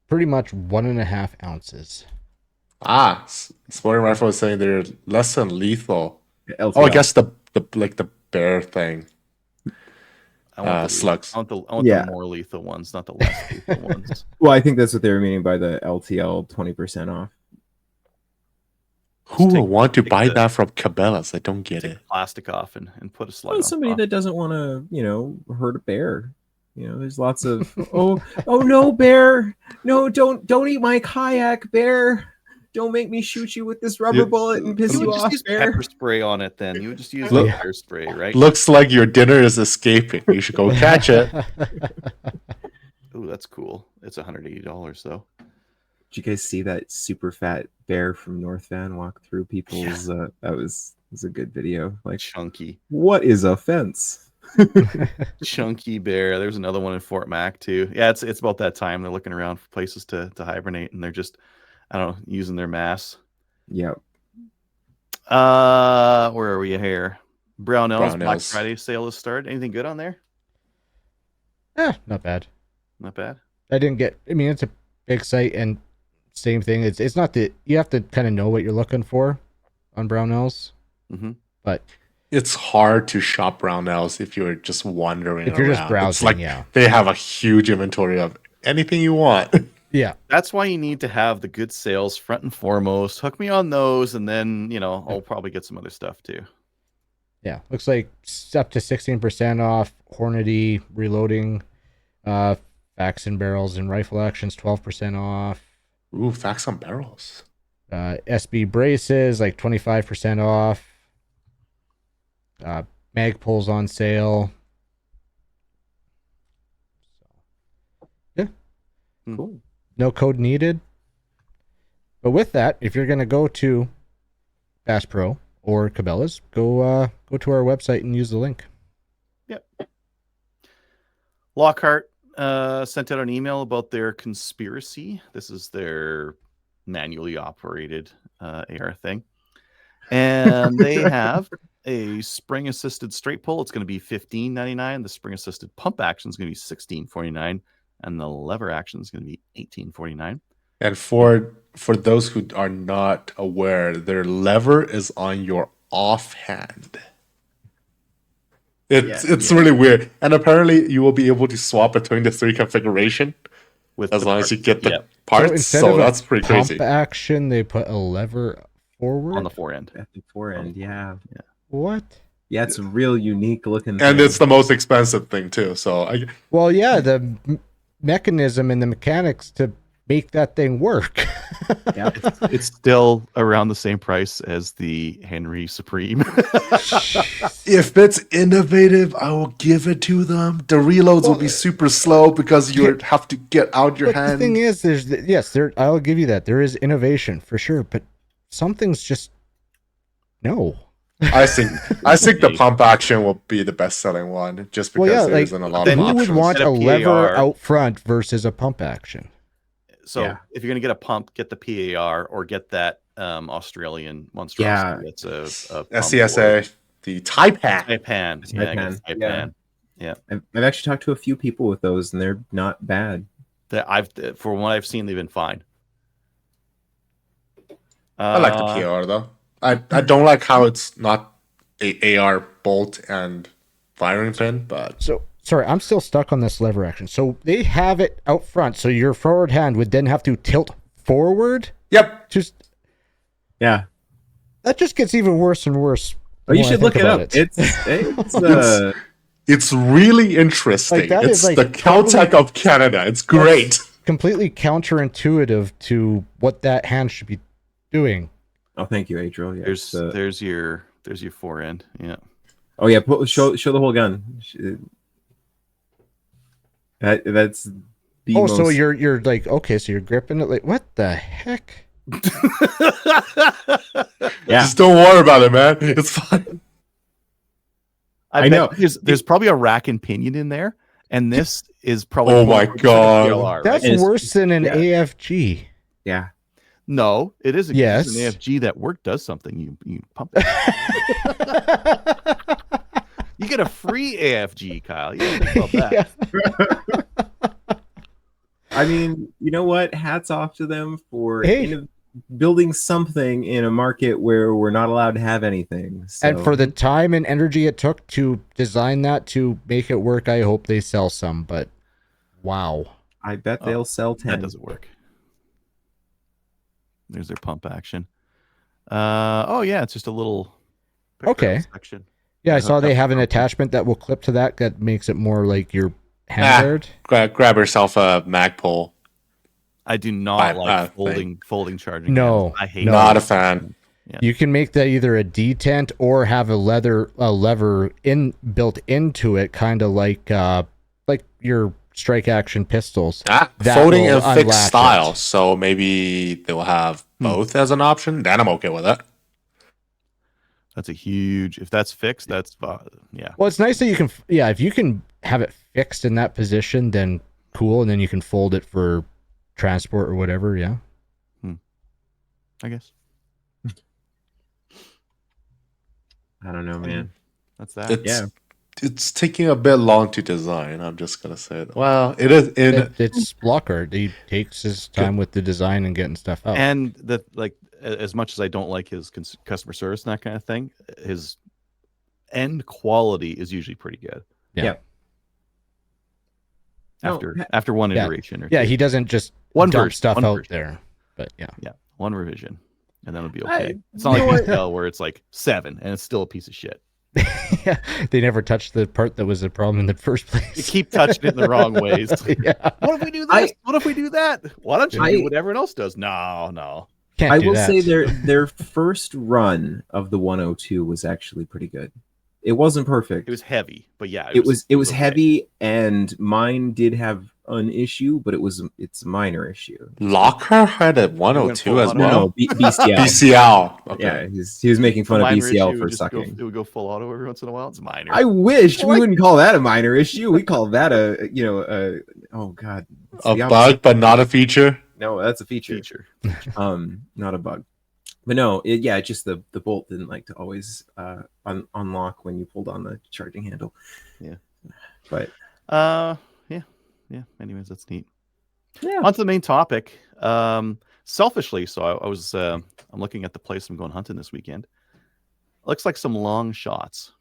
Speaker 2: pretty much 1.5 ounces.
Speaker 4: Sporting Rifle is saying they're less than lethal.
Speaker 3: LTL.
Speaker 4: Oh, I guess the bear thing.
Speaker 1: I want the
Speaker 4: slugs.
Speaker 1: I want the more lethal ones, not the less lethal ones.
Speaker 3: Well, I think that's what they were meaning by the LTL 20% off.
Speaker 4: Who
Speaker 1: Just
Speaker 4: will want to
Speaker 1: take
Speaker 4: buy
Speaker 1: the-
Speaker 4: that from Cabela's? I don't get
Speaker 1: Take
Speaker 4: it.
Speaker 1: the plastic off and put a slug
Speaker 3: Well,
Speaker 1: on
Speaker 3: somebody
Speaker 1: top.
Speaker 3: that doesn't want to, hurt a bear. There's lots of oh no, bear, no, don't eat my kayak, bear. Don't make me shoot you with this rubber bullet and piss
Speaker 1: You
Speaker 3: you
Speaker 1: would just
Speaker 3: off,
Speaker 1: use
Speaker 3: bear.
Speaker 1: pepper spray on it then. You would just use
Speaker 4: Look-
Speaker 1: pepper spray, right?
Speaker 4: Looks like your dinner is escaping. You should go catch it.
Speaker 1: Ooh, that's cool. It's $180 though.
Speaker 3: Did you guys see that super fat bear from North Van walk through people's? That was a good video. Like,
Speaker 1: Chunky.
Speaker 3: what is a fence?
Speaker 1: Chunky bear. There's another one in Fort Mac too. Yeah, it's about that time. They're looking around for places to hibernate, and they're just, I don't know, using their mass.
Speaker 3: Yep.
Speaker 1: Where are we here? Brownells Black
Speaker 4: Brownells.
Speaker 1: Friday sale has started. Anything good on there?
Speaker 2: Not bad.
Speaker 1: Not bad.
Speaker 2: It's a big site, and same thing. It's not that you have to kind of know what you're looking for on Brownells,
Speaker 1: Mm-hmm.
Speaker 2: but
Speaker 4: It's hard to shop Brownells if you're just wandering
Speaker 2: if you're just
Speaker 4: around.
Speaker 2: browsing,
Speaker 4: It's like
Speaker 2: yeah.
Speaker 4: they have a huge inventory of anything you want.
Speaker 2: Yeah.
Speaker 1: That's why you need to have the good sales front and foremost. Hook me on those, and then I'll probably get some other stuff too.
Speaker 2: Yeah. Looks like up to 16% off Hornady reloading, facts and barrels and rifle actions 12% off.
Speaker 4: Ooh, facts on barrels.
Speaker 2: SB braces like 25% off. Mag pulls on sale. Yeah.
Speaker 3: Cool.
Speaker 2: No code needed. But with that, if you're going to go to Bass Pro or Cabela's, go to our website and use the link.
Speaker 1: Yep. Lockhart sent out an email about their conspiracy. This is their manually operated AR thing. And they have a spring assisted straight pull. It's going to be $15.99. The spring assisted pump action is going to be $16.49. And the lever action is going to be $18.49.
Speaker 4: And for those who are not aware, their lever is on your offhand. It's really weird. And apparently you will be able to swap between the 3 configuration
Speaker 1: With
Speaker 4: as
Speaker 1: the
Speaker 4: long as you
Speaker 1: parts.
Speaker 4: get the
Speaker 1: Yep.
Speaker 4: parts. So,
Speaker 2: of
Speaker 4: that's
Speaker 2: a
Speaker 4: pretty
Speaker 2: pump
Speaker 4: crazy.
Speaker 2: action, they put a lever forward.
Speaker 1: On the forend.
Speaker 3: At the forend, yeah.
Speaker 2: What?
Speaker 3: Yeah, it's a real unique looking
Speaker 4: And
Speaker 3: thing.
Speaker 4: it's the most expensive thing too. So
Speaker 2: Well, yeah, the mechanism and the mechanics to make that thing work.
Speaker 3: Yeah.
Speaker 1: It's still around the same price as the Henry Supreme.
Speaker 4: if it's innovative, I will give it to them. The reloads will be super slow because you have to get out your
Speaker 2: But
Speaker 4: hand.
Speaker 2: the thing is, I'll give you that. There is innovation for sure, but some things just no.
Speaker 4: I think the pump action will be the best selling one, just because
Speaker 2: Well, yeah,
Speaker 4: there
Speaker 2: like,
Speaker 4: isn't a lot
Speaker 1: then
Speaker 4: of
Speaker 2: who
Speaker 4: options.
Speaker 2: would want
Speaker 1: Get
Speaker 2: a
Speaker 1: a
Speaker 2: lever
Speaker 1: PAR.
Speaker 2: out front versus a pump action?
Speaker 1: So
Speaker 3: Yeah.
Speaker 1: if you're going to get a pump, get the PAR or get that Australian monstrosity.
Speaker 3: Yeah.
Speaker 1: That's a pump
Speaker 4: SCSA, the Taipan.
Speaker 1: Taipan.
Speaker 3: It's
Speaker 1: Yeah, I
Speaker 3: Taipan.
Speaker 1: guess Taipan.
Speaker 3: I've actually talked to a few people with those, and they're not bad.
Speaker 1: That for what I've seen, they've been fine.
Speaker 4: I like the PR though. I don't like how it's not a AR bolt and firing pin, but
Speaker 2: So sorry, I'm still stuck on this lever action. So they have it out front, so your forward hand would then have to tilt forward.
Speaker 4: yep.
Speaker 2: Just
Speaker 3: Yeah.
Speaker 2: that just gets even worse and worse.
Speaker 3: Oh, you
Speaker 2: when I
Speaker 3: should
Speaker 2: think
Speaker 3: look it
Speaker 2: about
Speaker 3: up. It's
Speaker 4: It's really interesting.
Speaker 2: Like, that
Speaker 4: it's
Speaker 2: is, like,
Speaker 4: the Caltech of Canada. It's great.
Speaker 2: completely counterintuitive to what that hand should be doing.
Speaker 3: oh, thank you, Adriel. Yeah,
Speaker 1: There's your forend. Yeah.
Speaker 3: Oh yeah, show the whole gun. That's the
Speaker 2: Oh,
Speaker 3: most.
Speaker 2: so you're like, okay, so you're gripping it like, what the heck?
Speaker 3: Yeah.
Speaker 4: Just don't worry about it, man. It's fine.
Speaker 3: I know.
Speaker 1: There's probably a rack and pinion in there, and this is probably.
Speaker 4: Oh my
Speaker 1: 24%
Speaker 4: God.
Speaker 1: PLR,
Speaker 2: That's
Speaker 1: right?
Speaker 2: worse than an
Speaker 3: yeah.
Speaker 2: AFG.
Speaker 3: Yeah.
Speaker 1: No, it isn't.
Speaker 2: Yes.
Speaker 1: It's an AFG that work does something. You pump it. You get a free AFG, Kyle. You don't think about that.
Speaker 2: Yeah.
Speaker 3: I mean, you know what? Hats off to them for
Speaker 2: Hey.
Speaker 3: building something in a market where we're not allowed to have anything. So.
Speaker 2: And for the time and energy it took to design that to make it work, I hope they sell some. But wow.
Speaker 3: I bet they'll sell 10.
Speaker 1: That doesn't work. There's their pump action. Oh yeah, it's just a little
Speaker 2: Okay.
Speaker 1: section.
Speaker 2: Yeah, I
Speaker 1: Hooked
Speaker 2: saw they
Speaker 1: up
Speaker 2: have an
Speaker 1: properly.
Speaker 2: attachment that will clip to that makes it more like your handguard.
Speaker 4: Grab yourself a Magpul.
Speaker 1: I do not like
Speaker 4: thing.
Speaker 1: folding charging.
Speaker 2: No,
Speaker 1: handles. I hate.
Speaker 2: no.
Speaker 4: Not a fan.
Speaker 1: Yeah.
Speaker 2: You can make that either a detent or have a lever built into it, kind of like your strike action pistols. That
Speaker 4: Folding
Speaker 2: will
Speaker 4: in fixed
Speaker 2: unlatch
Speaker 4: style,
Speaker 2: it.
Speaker 4: so maybe they'll have both as an option. Then I'm okay with it.
Speaker 1: That's a huge. If that's fixed, that's yeah.
Speaker 2: Well, it's nice that you can, if you can have it fixed in that position, then cool, and then you can fold it for transport or whatever. Yeah.
Speaker 1: I guess
Speaker 3: I don't know, man.
Speaker 1: that's that.
Speaker 4: It's taking a bit long to design. I'm just gonna say it. Well, it is.
Speaker 2: It's Lockhart. He takes his time with the design and getting stuff out.
Speaker 1: And as much as I don't like his customer service and that kind of thing, his end quality is usually pretty good.
Speaker 2: Yeah.
Speaker 1: After one iteration or two.
Speaker 2: He doesn't just
Speaker 1: One
Speaker 2: dump
Speaker 1: version,
Speaker 2: stuff
Speaker 1: one
Speaker 2: out
Speaker 1: version.
Speaker 2: there. But yeah.
Speaker 1: One revision, and then it'll be okay. It's not like Adriel where it's like 7 and it's still a piece of shit.
Speaker 2: Yeah, they never touched the part that was the problem in the first place.
Speaker 1: You keep touching it in the wrong ways.
Speaker 2: Yeah.
Speaker 1: What if we do this? What if we do that? Why don't you do what everyone else does? No.
Speaker 2: Can't
Speaker 3: I
Speaker 2: do
Speaker 3: will
Speaker 2: that.
Speaker 3: say their first run of the 102 was actually pretty good. It wasn't perfect.
Speaker 1: It was heavy, but yeah,
Speaker 3: It was
Speaker 1: okay.
Speaker 3: heavy, and mine did have an issue, but it's a minor issue.
Speaker 4: Lockhart had a 102 as
Speaker 1: auto?
Speaker 4: well.
Speaker 3: No, BCL.
Speaker 4: BCL. Okay.
Speaker 3: Yeah, he was making fun of
Speaker 1: Minor
Speaker 3: BCL
Speaker 1: issue
Speaker 3: for
Speaker 1: would just
Speaker 3: sucking.
Speaker 1: it would go full auto every once in a while. It's minor.
Speaker 3: I wish we wouldn't call that a minor issue. We call that oh god, it's
Speaker 4: A
Speaker 3: the opposite.
Speaker 4: bug, but not a feature.
Speaker 3: No, that's a feature. Not a bug. But no, just the bolt didn't like to always unlock when you pulled on the charging handle.
Speaker 1: Yeah.
Speaker 3: But
Speaker 1: yeah. Anyways, that's neat.
Speaker 3: yeah.
Speaker 1: On to the main topic. Selfishly, so I was I'm looking at the place I'm going hunting this weekend. Looks like some long shots.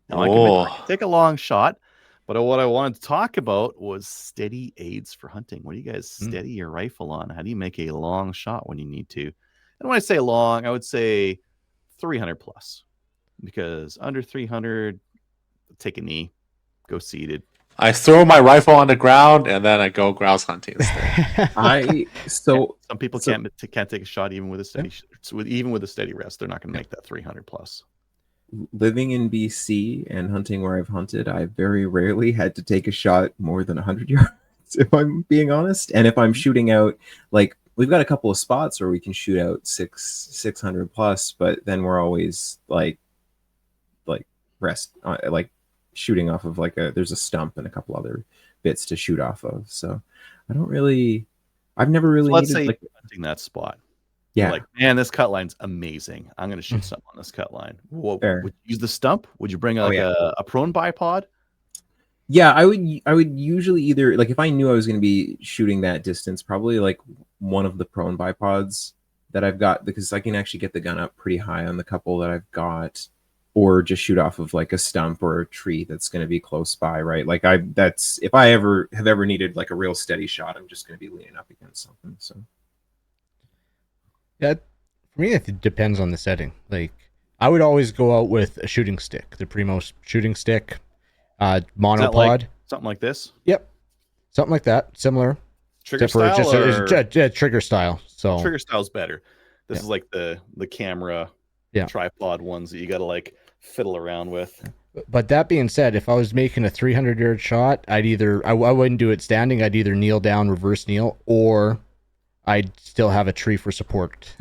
Speaker 1: Now I can take a long shot, but what I wanted to talk about was steady aids for hunting. What do you guys steady your rifle on? How do you make a long shot when you need to? And when I say long, I would say 300 plus, because under 300, take a knee, go seated.
Speaker 4: I throw my rifle on the ground and then I go grouse hunting instead.
Speaker 1: Some people can't take a shot even with a steady even with a steady rest. They're not going to make that 300 plus.
Speaker 3: Living in BC and hunting where I've hunted, I very rarely had to take a shot more than 100 yards, if I'm being honest. And if I'm shooting out, like, we've got a couple of spots where we can shoot out 600 plus, but then we're always like rest, like shooting off of there's a stump and a couple other bits to shoot off of. So I've never really
Speaker 1: Let's
Speaker 3: needed,
Speaker 1: say hunting that spot.
Speaker 3: Yeah.
Speaker 1: You're like, man, this cut line's amazing. I'm going to shoot something on this cut line. Would you use the stump? Would you bring a prone bipod?
Speaker 3: Yeah, I would usually either, like, if I knew I was going to be shooting that distance, probably like one of the prone bipods that I've got, because I can actually get the gun up pretty high on the couple that I've got, or just shoot off of like a stump or a tree that's going to be close by, right? Like if I have ever needed like a real steady shot, I'm just going to be leaning up against something. So
Speaker 2: yeah, for me it depends on the setting. Like, I would always go out with a shooting stick, the Primos shooting stick, monopod,
Speaker 1: something like this.
Speaker 2: Yep, something like that, similar.
Speaker 1: Trigger style,
Speaker 2: trigger style. So
Speaker 1: trigger style's better. This is like the camera tripod ones that you got to like fiddle around with.
Speaker 2: But that being said, if I was making a 300-yard shot, I wouldn't do it standing. I'd either kneel down, reverse kneel, or I'd still have a tree for support.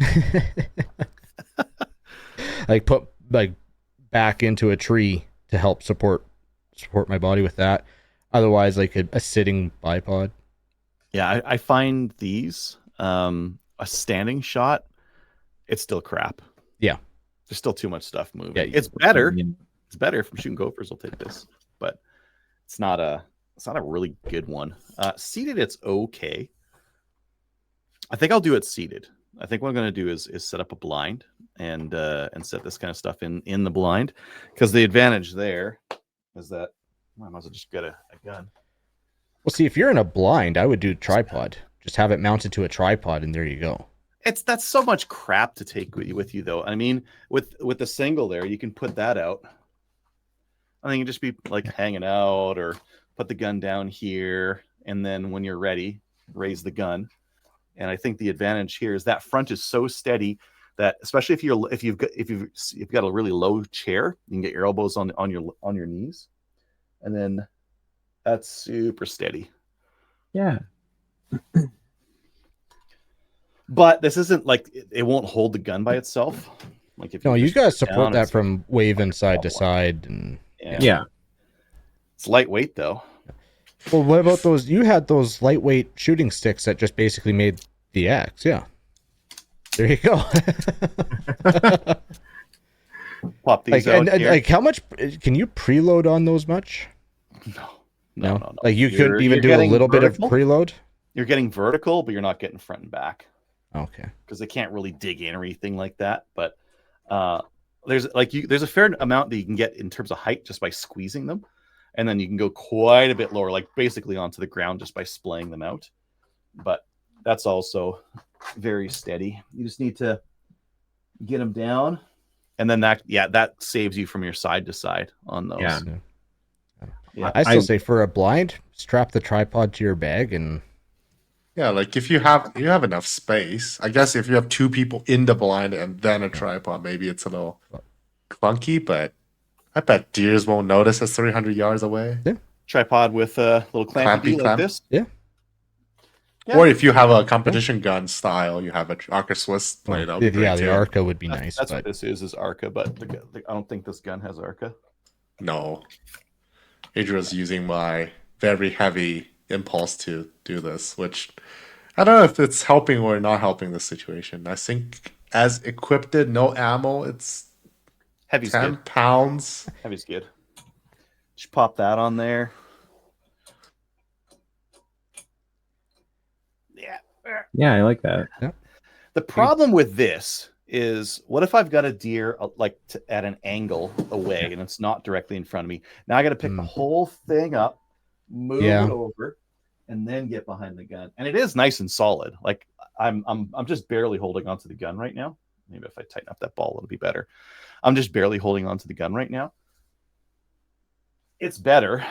Speaker 2: Like put back into a tree to help support my body with that. Otherwise, like a sitting bipod.
Speaker 1: Yeah, I find these a standing shot, it's still crap.
Speaker 2: Yeah.
Speaker 1: There's still too much stuff moving.
Speaker 2: Yeah,
Speaker 1: It's better. It's better if I'm shooting gophers. I'll take this, but it's not a really good one. Seated, it's okay. I think I'll do it seated. I think what I'm going to do is set up a blind and set this kind of stuff in the blind, because the advantage there is that I might as well just get a gun.
Speaker 2: Well, see, if you're in a blind, I would do tripod. Just have it mounted to a tripod, and there you go.
Speaker 1: That's so much crap to take with you, though. I mean, with the single there, you can put that out. I think you just be like hanging out, or put the gun down here, and then when you're ready, raise the gun. And I think the advantage here is that front is so steady that, especially if you've got a really low chair, you can get your elbows on your knees, and then that's super steady.
Speaker 3: Yeah.
Speaker 1: But this isn't like it won't hold the gun by itself. Like if
Speaker 2: you guys support that
Speaker 1: it's
Speaker 2: from waving side to side, and
Speaker 3: Yeah.
Speaker 1: It's lightweight though.
Speaker 2: Well, what about those? You had those lightweight shooting sticks that just basically made the axe. Yeah. There you go.
Speaker 1: Pop these out here.
Speaker 2: Like, how much can you preload on those much?
Speaker 1: No.
Speaker 2: Like you could even do a little bit of preload.
Speaker 1: You're getting vertical, but you're not getting front and back.
Speaker 2: Okay.
Speaker 1: Because they can't really dig in or anything like that. But there's a fair amount that you can get in terms of height just by squeezing them. And then you can go quite a bit lower, like basically onto the ground just by splaying them out. But that's also very steady. You just need to get them down. And then that saves you from your side to side on those.
Speaker 3: Yeah.
Speaker 2: I still say for a blind, strap the tripod to your bag and.
Speaker 4: Yeah, like if you have enough space. I guess if you have two people in the blind and then a tripod, maybe it's a little clunky, but I bet deers won't notice that's 300 yards away.
Speaker 2: Yeah.
Speaker 1: Tripod with a little clampy like this.
Speaker 2: Yeah.
Speaker 1: Yeah.
Speaker 4: Or if you have a competition gun style, you have an Arca Swiss blade.
Speaker 2: The Arca would be nice.
Speaker 1: That's what this is Arca, but I don't think this gun has Arca.
Speaker 4: No. Adriel's using my very heavy impulse to do this, which I don't know if it's helping or not helping the situation. I think as equipped, no ammo, it's
Speaker 1: Heavy's
Speaker 4: 10
Speaker 1: good.
Speaker 4: pounds.
Speaker 1: Heavy's good. Just pop that on there.
Speaker 3: Yeah, I like that.
Speaker 2: Yeah.
Speaker 1: The problem with this is, what if I've got a deer at an angle away and it's not directly in front of me? Now I got to pick the whole thing up, move it over, and then get behind the gun. And it is nice and solid. Like I'm just barely holding onto the gun right now. Maybe if I tighten up that ball, it'll be better. I'm just barely holding onto the gun right now. It's better.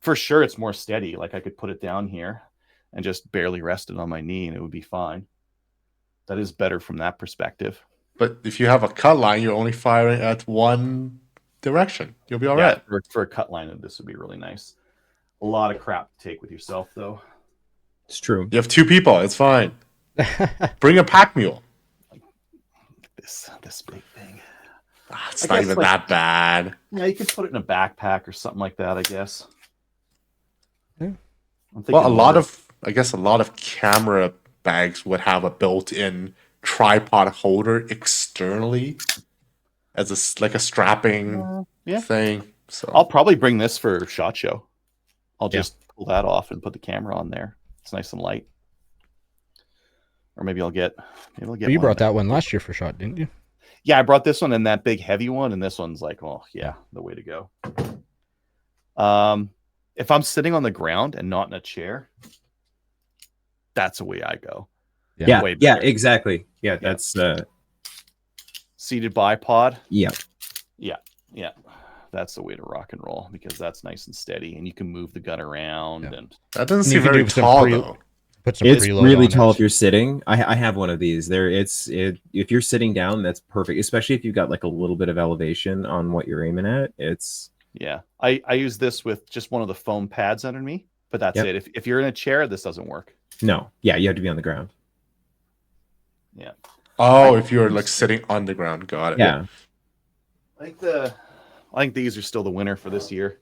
Speaker 1: For sure, it's more steady. Like I could put it down here and just barely rest it on my knee and it would be fine. That is better from that perspective.
Speaker 4: But if you have a cut line, you're only firing at one direction. You'll be all right.
Speaker 1: For a cut line, this would be really nice. A lot of crap to take with yourself, though.
Speaker 3: It's true.
Speaker 4: You have two people. It's fine. Bring a pack mule.
Speaker 1: This big thing.
Speaker 4: It's not even that bad.
Speaker 1: Yeah, you could put it in a backpack or something like that, I guess.
Speaker 2: Yeah.
Speaker 4: Well, a lot of camera bags would have a built-in tripod holder externally as a strapping thing. So
Speaker 1: I'll probably bring this for SHOT Show. I'll just pull that off and put the camera on there. It's nice and light. Or maybe I'll get.
Speaker 2: You brought that one last year for SHOT, didn't you?
Speaker 1: Yeah, I brought this one and that big heavy one, and this one's like, oh yeah, the way to go. If I'm sitting on the ground and not in a chair, that's the way I go.
Speaker 3: Yeah, exactly. Yeah, that's
Speaker 1: seated bipod.
Speaker 3: Yeah.
Speaker 1: That's the way to rock and roll, because that's nice and steady, and you can move the gun around. And
Speaker 4: that doesn't seem very tall though.
Speaker 2: put some
Speaker 3: It's
Speaker 2: preload
Speaker 3: really
Speaker 2: on
Speaker 3: tall
Speaker 2: it.
Speaker 3: if you're sitting. I have one of these. If you're sitting down, that's perfect. Especially if you've got like a little bit of elevation on what you're aiming at. It's
Speaker 1: Yeah, I use this with just one of the foam pads under me, but that's
Speaker 3: Yep.
Speaker 1: it. If you're in a chair, this doesn't work.
Speaker 3: no, yeah, you have to be on the ground.
Speaker 1: Yeah.
Speaker 4: Oh, if you're like sitting on the ground, got it.
Speaker 3: Yeah,
Speaker 1: I think these are still the winner for this year.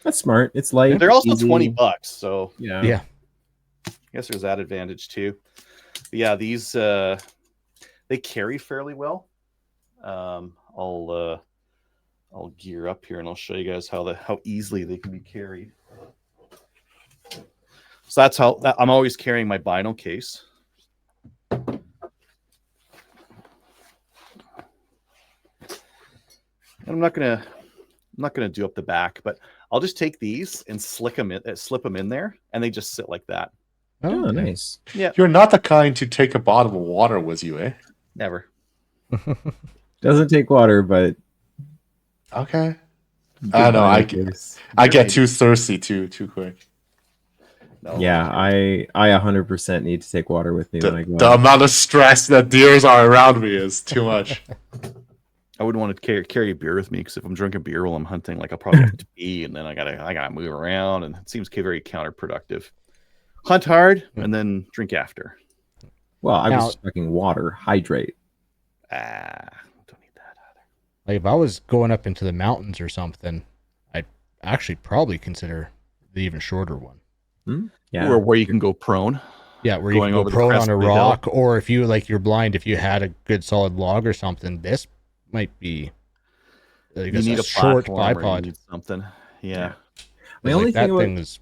Speaker 3: that's smart. It's light.
Speaker 1: They're also
Speaker 3: easy.
Speaker 1: $20, so
Speaker 2: Yeah.
Speaker 1: I guess there's that advantage too. But yeah, these they carry fairly well. I'll gear up here and I'll show you guys how easily they can be carried. So that's how I'm always carrying my bino case. And I'm not gonna do up the back, but I'll just take these and slip them in there, and they just sit like that.
Speaker 3: Oh,
Speaker 2: okay.
Speaker 3: nice.
Speaker 1: Yeah,
Speaker 4: You're not the kind to take a bottle of water with you, eh?
Speaker 1: never.
Speaker 3: Doesn't take water, but
Speaker 4: Okay. I know. I get too thirsty too quick.
Speaker 1: No,
Speaker 3: Yeah, I 100% need to take water with me when I go
Speaker 4: The
Speaker 3: out.
Speaker 4: amount of stress that deers are around me is too much.
Speaker 1: I wouldn't want to carry a beer with me because if I'm drinking beer while I'm hunting, like I'll probably have to pee, and then I gotta move around, and it seems very counterproductive. Hunt hard and then drink after.
Speaker 3: Well, I
Speaker 2: Now-
Speaker 3: was talking water, hydrate.
Speaker 1: Don't need that either.
Speaker 2: Like if I was going up into the mountains or something, I'd actually probably consider the even shorter one.
Speaker 3: Yeah,
Speaker 1: Or where you can go prone.
Speaker 2: Yeah, where you
Speaker 1: Going
Speaker 2: can go
Speaker 1: over the
Speaker 2: prone
Speaker 1: crest
Speaker 2: on a
Speaker 1: of the hill.
Speaker 2: rock, or if you like you're blind, if you had a good solid log or something, this might be like
Speaker 1: You need a
Speaker 2: short
Speaker 1: platform or you
Speaker 2: bipod.
Speaker 1: need something. Yeah.
Speaker 3: My
Speaker 2: Like,
Speaker 3: only
Speaker 2: that
Speaker 3: thing about
Speaker 2: thing is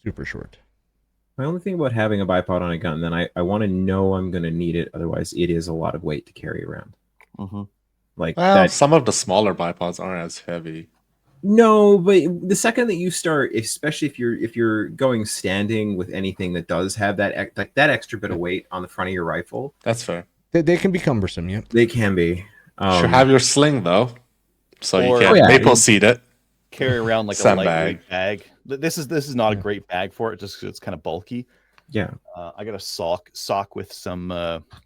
Speaker 2: super short.
Speaker 3: my only thing about having a bipod on a gun, then I want to know I'm going to need it. Otherwise, it is a lot of weight to carry around.
Speaker 1: Mm-hmm.
Speaker 3: Like
Speaker 4: Well,
Speaker 3: that.
Speaker 4: some of the smaller bipods aren't as heavy.
Speaker 3: No, but the second that you start, especially if you're going standing with anything that does have that that extra bit of weight on the front of your rifle,
Speaker 4: That's fair.
Speaker 2: They can be cumbersome, yeah.
Speaker 3: they can be.
Speaker 4: Should have your sling though, so you
Speaker 1: Or-
Speaker 4: can
Speaker 3: Oh, yeah.
Speaker 4: maple seed it.
Speaker 1: Carry around like a
Speaker 4: Sandbag.
Speaker 1: lightweight bag. This is not a
Speaker 2: Yeah.
Speaker 1: great bag for it, just because it's kind of bulky.
Speaker 3: Yeah.
Speaker 1: I got a sock with some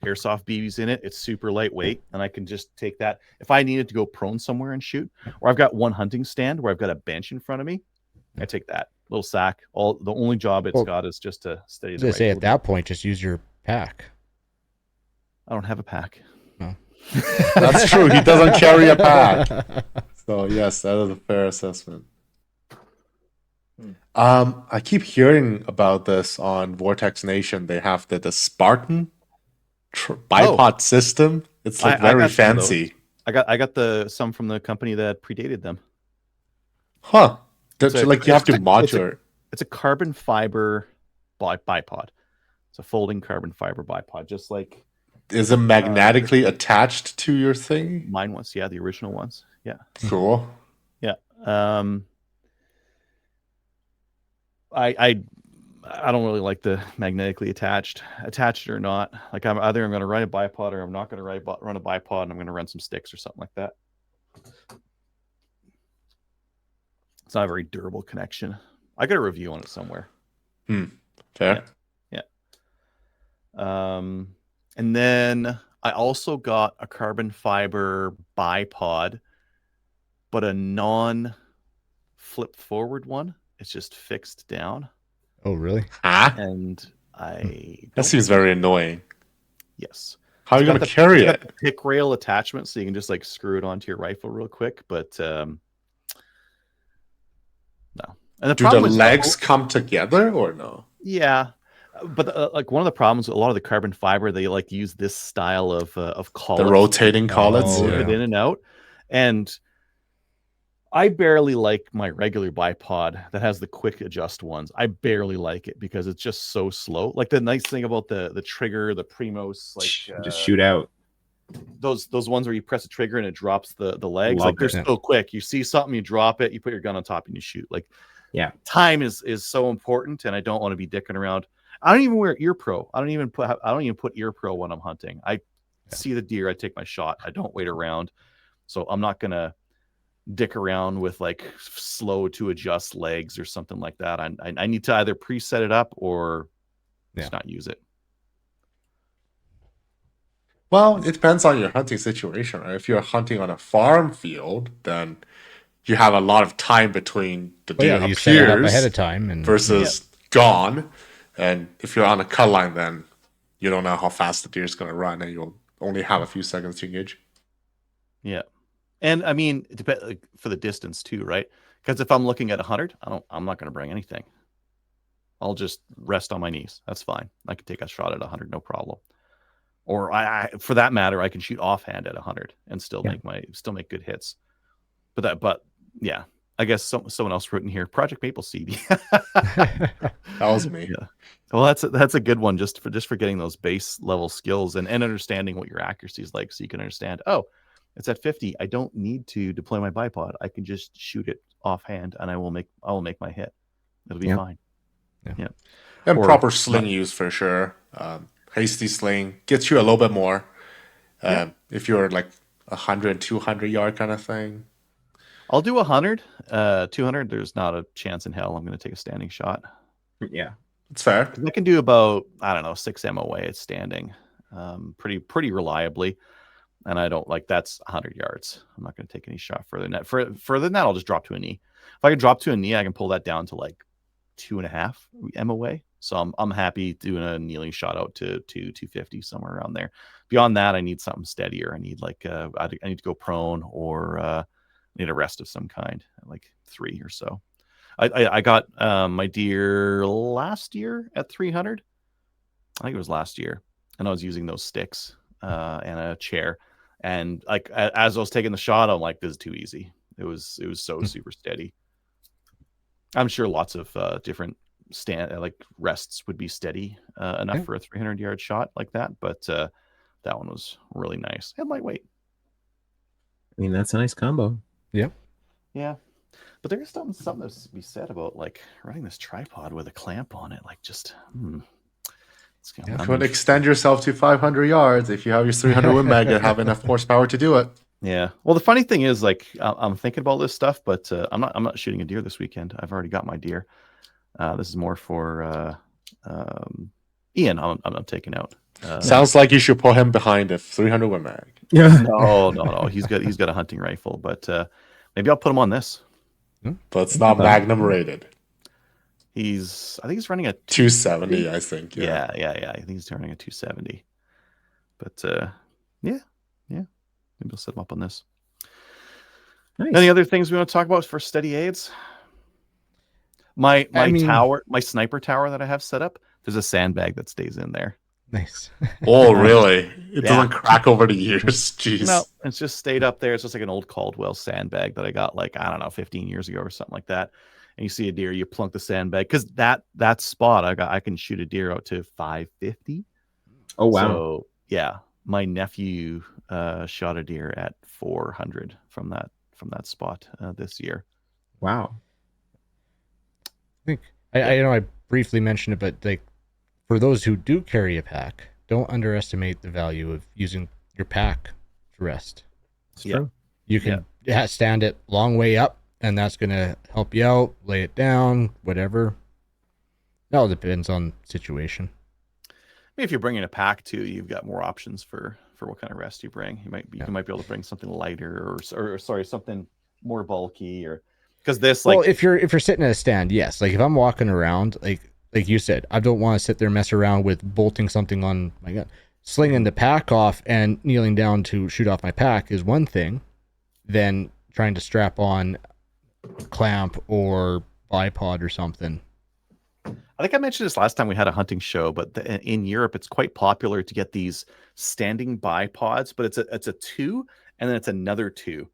Speaker 1: airsoft BBs in it. It's super lightweight, and I can just take that if I needed to go prone somewhere and shoot. Or I've got one hunting stand where I've got a bench in front of me. I take that little sack. The only job it's
Speaker 2: Well,
Speaker 1: got is just to steady
Speaker 2: I was
Speaker 1: the
Speaker 2: gonna say
Speaker 1: rifle.
Speaker 2: at that point, just use your pack.
Speaker 1: I don't have a pack.
Speaker 4: That's true. He doesn't carry a pack. So yes, that is a fair assessment. I keep hearing about this on Vortex Nation. They have the Spartan bipod system. It's like
Speaker 1: I
Speaker 4: very
Speaker 1: got some of those.
Speaker 4: fancy.
Speaker 1: I got some from the company that predated them.
Speaker 4: Huh. That's
Speaker 1: So
Speaker 4: like you have to
Speaker 1: it's a-
Speaker 4: modular.
Speaker 1: It's a carbon fiber bipod. It's a folding carbon fiber bipod, just like
Speaker 4: Is it magnetically attached to your thing?
Speaker 1: mine was. Yeah, the original ones. Yeah.
Speaker 4: Cool.
Speaker 1: I don't really like the magnetically attached or not. Like I'm going to run a bipod or I'm not going to run a bipod, and I'm going to run some sticks or something like that. It's not a very durable connection. I got a review on it somewhere.
Speaker 4: Fair.
Speaker 1: And then I also got a carbon fiber bipod, but a non flip forward one. It's just fixed down.
Speaker 2: Oh, really?
Speaker 4: Ah,
Speaker 1: And I
Speaker 4: that seems very annoying.
Speaker 1: yes.
Speaker 4: How are you
Speaker 1: It's got
Speaker 4: going to carry
Speaker 1: it's got
Speaker 4: it?
Speaker 1: the pick rail attachment, so you can just like screw it onto your rifle real quick. But no. And the
Speaker 4: Do the
Speaker 1: problem is
Speaker 4: legs come together or no?
Speaker 1: yeah, but like one of the problems with a lot of the carbon fiber, they like use this style of collets.
Speaker 4: The rotating collets.
Speaker 2: Oh,
Speaker 1: Move
Speaker 2: yeah.
Speaker 1: it in and out, and I barely like my regular bipod that has the quick adjust ones. I barely like it because it's just so slow. Like the nice thing about the trigger, the Primos, like
Speaker 3: Just shoot out.
Speaker 1: those ones where you press the trigger and it drops the legs.
Speaker 3: Love
Speaker 1: Like they're
Speaker 2: it.
Speaker 1: so quick. You see something, you drop it, you put your gun on top, and you shoot. Like
Speaker 3: Yeah.
Speaker 1: time is so important, and I don't want to be dicking around. I don't even wear ear pro. I don't even put ear pro when I'm hunting. I see the deer, I take my shot. I don't wait around. So I'm not gonna dick around with like slow to adjust legs or something like that. I need to either preset it up or Just not use it.
Speaker 4: Well, it depends on your hunting situation, right? If you're hunting on a farm field, then you have a lot of time between the
Speaker 2: Well,
Speaker 4: deer
Speaker 2: yeah, you set it up
Speaker 4: appears
Speaker 2: ahead of time and
Speaker 4: versus gone. And if you're on a cut line, then you don't know how fast the deer is going to run, and you'll only have a few seconds to engage.
Speaker 1: Yeah, and I mean, it depends like, for the distance too, right? Because if I'm looking at 100, I'm not going to bring anything. I'll just rest on my knees. That's fine. I can take a shot at 100, no problem. Or I for that matter, I can shoot offhand at 100 and still make good hits. But yeah, I guess someone else wrote in here, Project Maple Seed.
Speaker 4: That was me.
Speaker 1: Yeah. Well, that's a good one just for getting those base level skills and understanding what your accuracy is like, so you can understand. Oh, it's at 50. I don't need to deploy my bipod. I can just shoot it offhand, and I will make my hit. It'll be fine. Yeah.
Speaker 4: And
Speaker 1: Or
Speaker 4: proper sling use for sure. Hasty sling gets you a little bit more. If you're like 100, 200 yard kind of thing.
Speaker 1: I'll do 100. 200, there's not a chance in hell I'm going to take a standing shot.
Speaker 3: Yeah.
Speaker 4: It's fair.
Speaker 1: I can do about, I don't know, 6 MOA at standing pretty reliably. And I don't like that's 100 yards. I'm not going to take any shot further than that. Further than that, I'll just drop to a knee. If I can drop to a knee, I can pull that down to like 2.5 MOA. So I'm happy doing a kneeling shot out to 250, somewhere around there. Beyond that, I need something steadier. I need like I need to go prone or need a rest of some kind, like 3 or so. I got my deer last year at 300. I think it was last year, and I was using those sticks and a chair. And like as I was taking the shot, I'm like, this is too easy. It was so super steady. I'm sure lots of different like rests would be steady enough for a 300-yard shot like that, but that one was really nice and lightweight.
Speaker 3: I mean, that's a nice combo.
Speaker 2: Yep.
Speaker 1: Yeah. But there's something to be said about like running this tripod with a clamp on it. Like just, it's
Speaker 4: You could extend yourself to 500 yards if you have your 300 Win Mag and have enough horsepower to do it.
Speaker 1: Yeah. Well, the funny thing is, like, I'm thinking about this stuff, but I'm not shooting a deer this weekend. I've already got my deer. This is more for Ian. I'm taking out.
Speaker 4: Sounds like you should put him behind a 300 Win Mag.
Speaker 3: Yeah.
Speaker 1: No. He's got a hunting rifle, but maybe I'll put him on this.
Speaker 4: But it's not Magnum rated.
Speaker 1: I think he's running a
Speaker 4: 270, I think.
Speaker 1: Yeah. I think he's running a 270. But yeah. Maybe I'll set him up on this.
Speaker 3: Nice.
Speaker 1: Any other things we want to talk about for steady aids? My tower, my sniper tower that I have set up, there's a sandbag that stays in there.
Speaker 2: Nice.
Speaker 4: Oh, really? It doesn't crack over the years? Jeez.
Speaker 1: No, it's just stayed up there. It's just like an old Caldwell sandbag that I got like, I don't know, 15 years ago or something like that. And you see a deer, you plunk the sandbag. Because that spot, I can shoot a deer out to 550.
Speaker 3: Oh, wow.
Speaker 1: So, yeah, my nephew shot a deer at 400 from that spot this year.
Speaker 3: Wow.
Speaker 2: I think I know I briefly mentioned it, but like for those who do carry a pack, don't underestimate the value of using your pack to rest.
Speaker 3: It's true.
Speaker 2: You can stand it long way up, and that's going to help you out. Lay it down, whatever. It all depends on situation.
Speaker 1: I mean, if you're bringing a pack too, you've got more options for what kind of rest you bring. You might be able to bring something lighter or something more bulky, or because this like,
Speaker 2: well, if you're sitting at a stand, yes. Like if I'm walking around, like you said, I don't want to sit there and mess around with bolting something on my gun. Slinging the pack off and kneeling down to shoot off my pack is one thing. Then trying to strap on a clamp or bipod or something.
Speaker 1: I think I mentioned this last time we had a hunting show, but in Europe, it's quite popular to get these standing bipods, but it's a 2 and then it's another 2.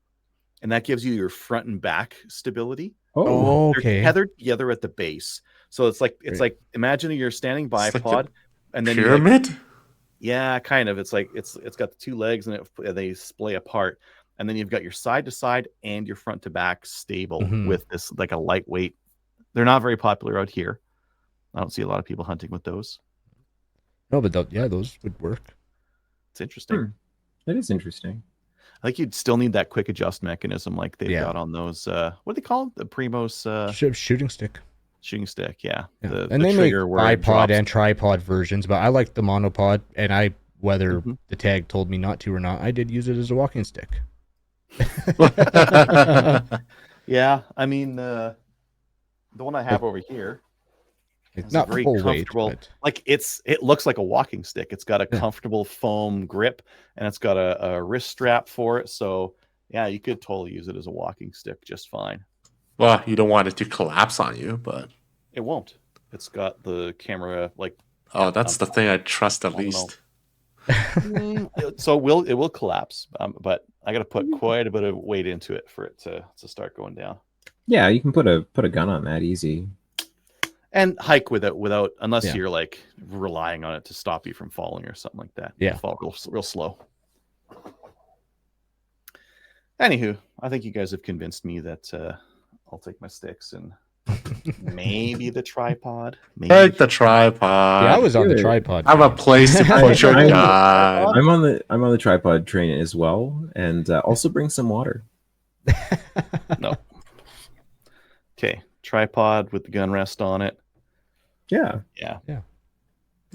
Speaker 1: And that gives you your front and back stability.
Speaker 2: Oh, okay.
Speaker 1: They're tethered together at the base. So it's like imagine you're standing bipod
Speaker 4: like
Speaker 1: and then
Speaker 4: pyramid?
Speaker 1: Yeah, kind of. It's like it's got the 2 legs and they splay apart. And then you've got your side to side and your front to back stable with this like a lightweight. They're not very popular out here. I don't see a lot of people hunting with those.
Speaker 2: No, but those would work.
Speaker 1: It's interesting.
Speaker 3: That is interesting.
Speaker 1: I think you'd still need that quick adjust mechanism like they've got on those. What do they call it? The Primos?
Speaker 2: Shooting stick.
Speaker 1: Shooting stick, yeah.
Speaker 2: Yeah.
Speaker 1: The
Speaker 2: And they make
Speaker 1: trigger where it
Speaker 2: bipod
Speaker 1: drops.
Speaker 2: and tripod versions, but I like the monopod, and whether
Speaker 1: Mhm.
Speaker 2: the tag told me not to or not, I did use it as a walking stick.
Speaker 1: Yeah, I mean, the one I have over here
Speaker 2: It's
Speaker 1: is a
Speaker 2: not
Speaker 1: very
Speaker 2: full weight,
Speaker 1: comfortable.
Speaker 2: but
Speaker 1: Like it looks like a walking stick. It's got a
Speaker 2: Yeah.
Speaker 1: comfortable foam grip, and it's got a wrist strap for it. So yeah, you could totally use it as a walking stick just fine.
Speaker 4: Well, you don't want it to collapse on you, but
Speaker 1: It won't. It's got the camera like
Speaker 4: oh, that's the thing I trust the
Speaker 1: I don't know.
Speaker 4: least.
Speaker 1: So it will collapse, but I got to put quite a bit of weight into it for it to start going down.
Speaker 3: Yeah, you can put a gun on that easy.
Speaker 1: And hike with it without, unless
Speaker 2: Yeah.
Speaker 1: you're like relying on it to stop you from falling or something like that.
Speaker 2: Yeah.
Speaker 1: You fall real slow. Anywho, I think you guys have convinced me that I'll take my sticks and maybe the tripod. Maybe
Speaker 4: Take the tripod.
Speaker 2: yeah, I was on the
Speaker 3: Good.
Speaker 2: tripod.
Speaker 4: I have a
Speaker 2: train.
Speaker 4: place to put your
Speaker 3: I'm-
Speaker 4: gun.
Speaker 3: I'm on the tripod train as well, and also bring some water.
Speaker 1: No. Okay, tripod with the gun rest on it.
Speaker 3: Yeah.
Speaker 1: Yeah.
Speaker 2: Yeah.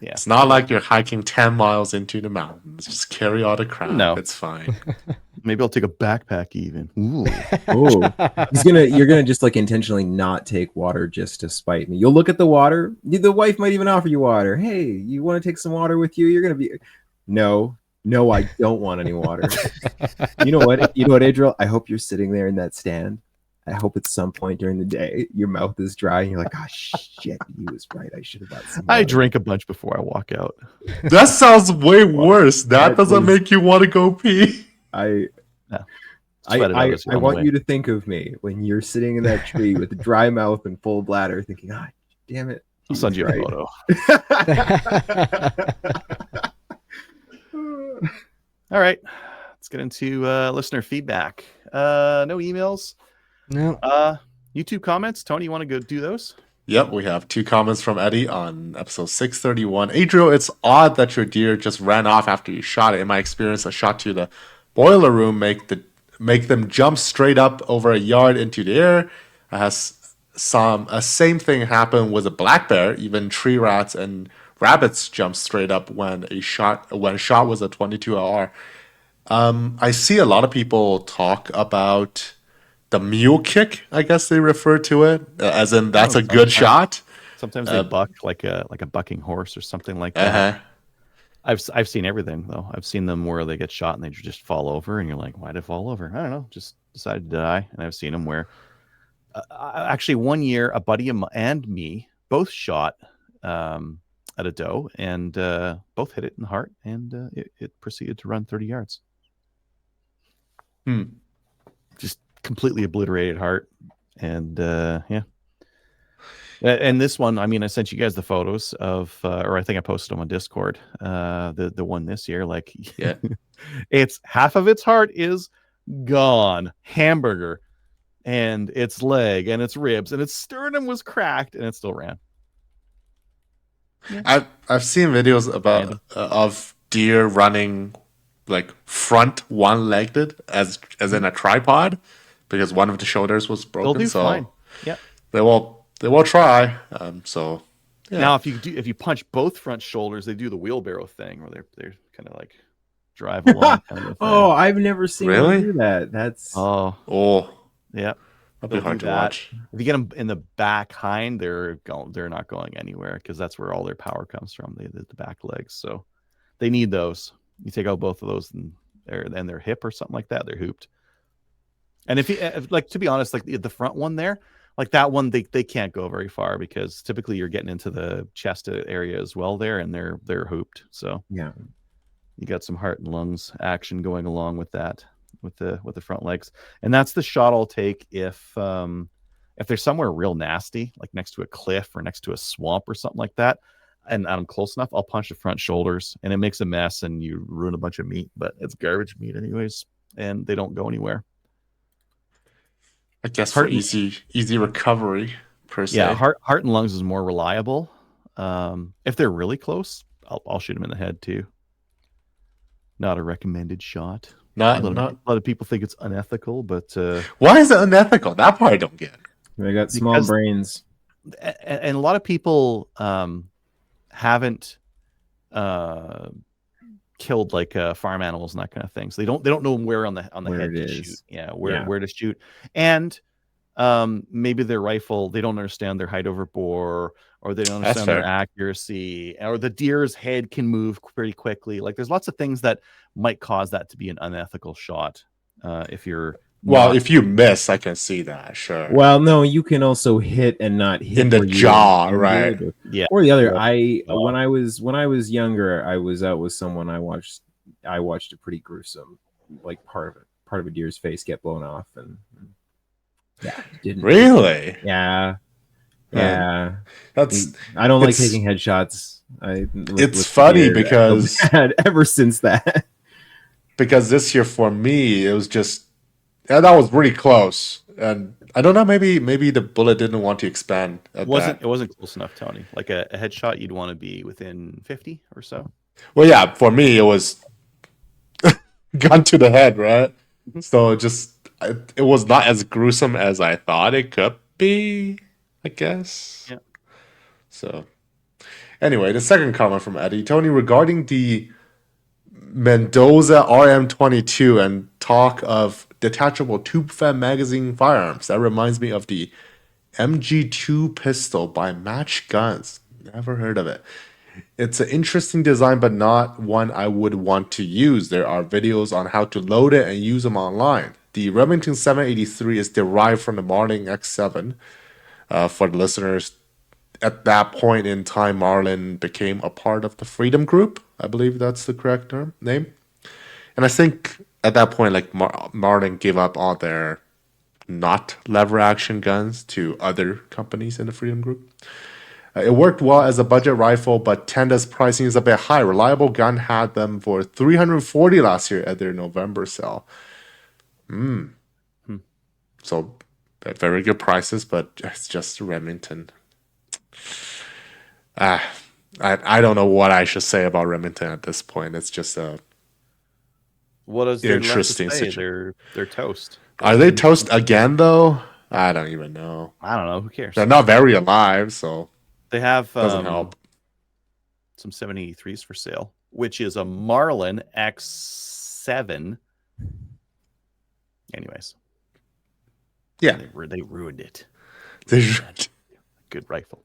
Speaker 1: Yeah.
Speaker 4: It's not like you're hiking 10 miles into the mountains. Just carry all the crap.
Speaker 1: No.
Speaker 4: It's fine.
Speaker 1: Maybe I'll take a backpack even. Ooh.
Speaker 3: Oh, you're gonna just like intentionally not take water just to spite me. You'll look at the water. The wife might even offer you water. Hey, you want to take some water with you? You're gonna be, no, I don't want any water. You know what, Adriel? I hope you're sitting there in that stand. I hope at some point during the day your mouth is dry and you're like, oh shit, he was right. I should have bought some water.
Speaker 1: I drink a bunch before I walk out.
Speaker 4: That sounds way worse. That
Speaker 3: That
Speaker 4: doesn't
Speaker 3: was-
Speaker 4: make you want to go pee.
Speaker 3: I
Speaker 1: Sweat it out as you're on the
Speaker 3: want
Speaker 1: way.
Speaker 3: you to think of me when you're sitting in that tree with a dry mouth and full bladder, thinking, "Ah, damn it!"
Speaker 1: I'll send you a
Speaker 3: right.
Speaker 1: photo. All right, let's get into listener feedback. No emails.
Speaker 2: No.
Speaker 1: YouTube comments. Tony, you want to go do those?
Speaker 4: Yep, we have 2 comments from Eddie on episode 631. Adriel, it's odd that your deer just ran off after you shot it. In my experience, a shot to the boiler room make them jump straight up over a yard into the air. A same thing happened with a black bear. Even tree rats and rabbits jump straight up when shot was a 22 LR. I see a lot of people talk about the mule kick, I guess they refer to it, as in that's a good shot.
Speaker 1: Sometimes they buck like a bucking horse or something like that.
Speaker 4: Uh-huh.
Speaker 1: I've seen everything though. I've seen them where they get shot and they just fall over, and you're like, why did it fall over? I don't know, just decided to die. And I've seen them where, actually, one year a buddy of mine and me both shot at a doe, and both hit it in the heart, and it proceeded to run 30 yards. Just completely obliterated heart, and yeah. And this one, I mean, I sent you guys the photos of, or I think I posted them on Discord. The one this year, like,
Speaker 4: Yeah.
Speaker 1: it's half of its heart is gone, hamburger, and its leg and its ribs and its sternum was cracked, and it still ran. Yeah.
Speaker 4: I've seen videos about of deer running like front one-legged as in a tripod because one of the shoulders was broken.
Speaker 1: They'll do
Speaker 4: so
Speaker 1: fine. Yeah.
Speaker 4: They will try. So yeah.
Speaker 1: Now, if you punch both front shoulders, they do the wheelbarrow thing where they're kind of like drive along. Kind of thing.
Speaker 3: Oh, I've never seen
Speaker 4: Really?
Speaker 3: them do that. That's
Speaker 1: Oh,
Speaker 4: that'd
Speaker 1: yeah.
Speaker 4: be
Speaker 1: They'll
Speaker 4: hard
Speaker 1: do
Speaker 4: to
Speaker 1: that.
Speaker 4: watch.
Speaker 1: If you get them in the back hind, they're not going anywhere because that's where all their power comes from. The back legs, so they need those. You take out both of those and their hip or something like that, they're hooped. And if like, to be honest, like the front one there, like that one, they can't go very far because typically you're getting into the chest area as well there, and they're hooped. So
Speaker 3: yeah.
Speaker 1: you got some heart and lungs action going along with that, with the front legs. And that's the shot I'll take if there's somewhere real nasty, like next to a cliff or next to a swamp or something like that, and I'm close enough, I'll punch the front shoulders, and it makes a mess and you ruin a bunch of meat, but it's garbage meat anyways, and they don't go anywhere.
Speaker 4: I guess for easy recovery per se.
Speaker 1: Yeah, heart and lungs is more reliable. If they're really close, I'll shoot them in the head too. Not a recommended shot. A lot of people think it's unethical, but
Speaker 4: why is it unethical? That part I don't get.
Speaker 3: They got small brains.
Speaker 1: and a lot of people haven't killed like farm animals and that kind of thing, so they don't know where on the
Speaker 3: Where
Speaker 1: head
Speaker 3: it
Speaker 1: to
Speaker 3: is.
Speaker 1: shoot. Where to shoot. And maybe their rifle, they don't understand their height over bore, or they don't
Speaker 4: That's
Speaker 1: understand their
Speaker 4: fair.
Speaker 1: accuracy, or the deer's head can move pretty quickly. Like there's lots of things that might cause that to be an unethical shot if you're
Speaker 4: Well,
Speaker 1: not-
Speaker 4: if you miss, I can see that. Sure.
Speaker 3: Well, no, you can also hit and not hit
Speaker 4: In the
Speaker 3: where you
Speaker 4: jaw,
Speaker 3: intended,
Speaker 4: right?
Speaker 1: yeah
Speaker 3: or the other.
Speaker 1: Yeah.
Speaker 3: When I was younger, I was out with someone. I watched a pretty gruesome, like part of a deer's face get blown off, and yeah, didn't
Speaker 4: Really?
Speaker 3: Yeah, yeah.
Speaker 4: That's
Speaker 3: I don't like
Speaker 4: it's-
Speaker 3: taking headshots.
Speaker 4: It's funny because
Speaker 3: ever since that,
Speaker 4: because this year for me it was just that was really close, and I don't know, maybe the bullet didn't want to expand. At
Speaker 1: it wasn't close enough, Tony. Like a headshot, you'd want to be within 50 or so.
Speaker 4: Well, yeah, for me it was gun to the head, right? So it was not as gruesome as I thought it could be, I guess.
Speaker 1: Yeah.
Speaker 4: So anyway, the second comment from Eddie Tony regarding the Mendoza RM22 and talk of detachable tube-fed magazine firearms. That reminds me of the MG2 pistol by Match Guns. Never heard of it. It's an interesting design, but not one I would want to use. There are videos on how to load it and use them online. The Remington 783 is derived from the Marlin X7. For the listeners, at that point in time, Marlin became a part of the Freedom Group. I believe that's the correct name. And I think at that point, like Marlin gave up all their not lever action guns to other companies in the Freedom Group. It worked well as a budget rifle, but Tenda's pricing is a bit high. Reliable Gun had them for $340 last year at their November sale. So very good prices, but it's just Remington. I don't know what I should say about Remington at this point. It's just a
Speaker 1: What is there left to
Speaker 4: interesting
Speaker 1: say?
Speaker 4: situation.
Speaker 1: They're toast.
Speaker 4: Are they toast again though? I don't even know.
Speaker 1: I don't know. Who cares?
Speaker 4: They're not very alive, so
Speaker 1: They have
Speaker 4: doesn't help.
Speaker 1: some 783s for sale, which is a Marlin X7. Anyways,
Speaker 4: Yeah,
Speaker 1: they ruined it.
Speaker 4: they
Speaker 1: Good rifle.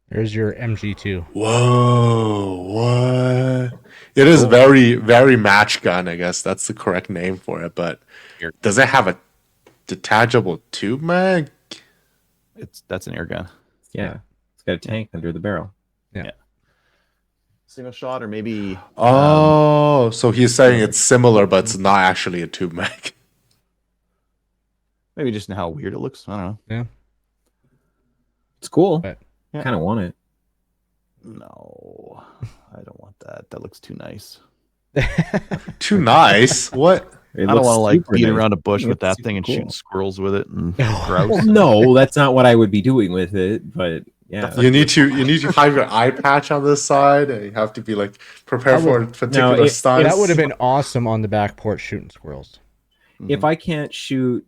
Speaker 2: There's your MG2.
Speaker 4: Whoa, what? It is very, very match gun, I guess that's the correct name for it, but does it have a detachable tube mag?
Speaker 1: That's an air gun.
Speaker 3: yeah, it's got a tank under the barrel.
Speaker 1: Single shot, or maybe
Speaker 4: Oh, so he's saying it's similar, but it's not actually a tube mag.
Speaker 1: maybe just in how weird it looks. I don't know.
Speaker 3: It's cool.
Speaker 2: But-
Speaker 1: Yeah.
Speaker 3: Kind of want it.
Speaker 1: No, I don't want that. That looks too nice.
Speaker 4: Too nice. What?
Speaker 3: It
Speaker 1: I don't
Speaker 3: looks
Speaker 1: want to like
Speaker 3: super
Speaker 1: beat
Speaker 3: nice.
Speaker 1: around a bush
Speaker 3: It
Speaker 1: with
Speaker 3: looks
Speaker 1: that thing and
Speaker 3: super
Speaker 1: shooting
Speaker 3: cool.
Speaker 1: squirrels with it and
Speaker 2: Oh.
Speaker 1: grouse.
Speaker 3: Well, no, that's not what I would be doing with it. But yeah,
Speaker 4: You need to have your eye patch on this side, and you have to be like prepared for particular styles.
Speaker 2: That would have been awesome on the back porch shooting squirrels.
Speaker 3: if I can't shoot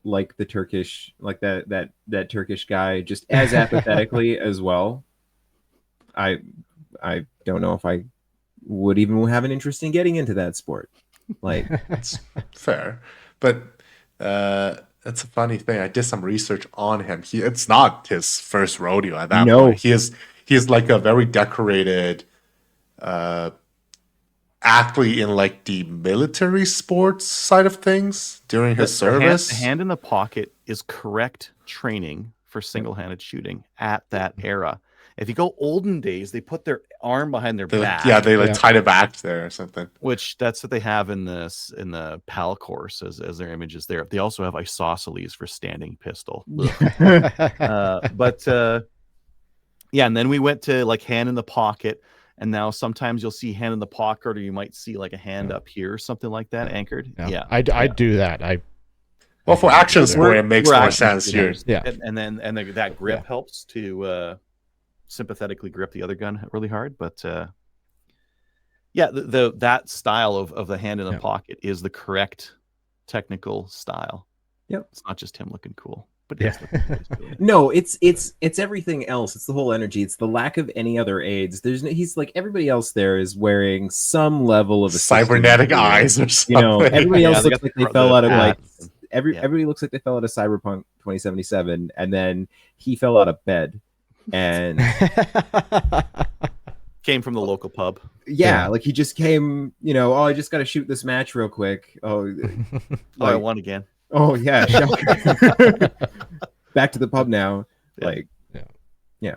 Speaker 3: like the Turkish, like that Turkish guy, just as apathetically as well, I don't know if I would even have an interest in getting into that sport. Like,
Speaker 4: That's fair, but that's a funny thing. I did some research on him. It's not his first rodeo at that
Speaker 3: No.
Speaker 4: point. He is like a very decorated athlete in like the military sports side of things during his service.
Speaker 1: The hand in the pocket is correct training for single-handed shooting at that era. If you go olden days, they put their arm behind their back.
Speaker 4: They tied it back there or something.
Speaker 1: Which that's what they have in the PAL course as their images there. They also have isosceles for standing pistol. Yeah, and then we went to like hand in the pocket, and now sometimes you'll see hand in the pocket, or you might see like a hand up here or something like that anchored. Yeah.
Speaker 2: I do that.
Speaker 4: Well, for action sport, it makes
Speaker 1: We're
Speaker 4: more
Speaker 1: action
Speaker 4: sense.
Speaker 1: shooters.
Speaker 2: Yeah.
Speaker 1: And that grip helps to sympathetically grip the other gun really hard. But that style of the hand in the pocket is the correct technical style.
Speaker 3: Yep.
Speaker 1: It's not just him looking cool. But but it does look nice, too.
Speaker 3: No, it's everything else. It's the whole energy. It's the lack of any other aids. He's like everybody else there is wearing some level of
Speaker 4: Cybernetic
Speaker 3: assistive gear.
Speaker 4: eyes or something.
Speaker 3: You know, everybody
Speaker 1: Yeah,
Speaker 3: else
Speaker 1: they
Speaker 3: looks
Speaker 1: got
Speaker 3: like
Speaker 1: the
Speaker 3: they fell out of like
Speaker 1: hats.
Speaker 3: everybody looks like they fell out of Cyberpunk 2077, and then he fell out of bed, and
Speaker 1: Came from the local pub.
Speaker 3: yeah, like he just came. You know, oh, I just got to shoot this match real quick. Oh,
Speaker 1: Oh, I won again.
Speaker 3: oh yeah, shocker. Back to the pub now.
Speaker 1: Yeah.
Speaker 3: Like, yeah.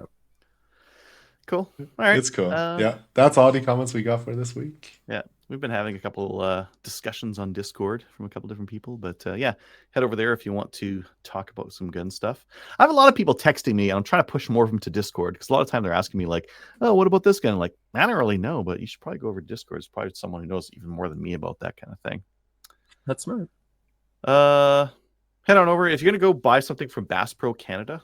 Speaker 1: Cool. All right.
Speaker 4: It's cool. Yeah, that's all the comments we got for this week.
Speaker 1: Yeah, we've been having a couple discussions on Discord from a couple different people, but yeah, head over there if you want to talk about some gun stuff. I have a lot of people texting me, and I'm trying to push more of them to Discord because a lot of time they're asking me like, "Oh, what about this gun?" I'm like, I don't really know, but you should probably go over to Discord. It's probably someone who knows even more than me about that kind of thing.
Speaker 3: That's smart.
Speaker 1: Head on over if you're gonna go buy something from Bass Pro Canada.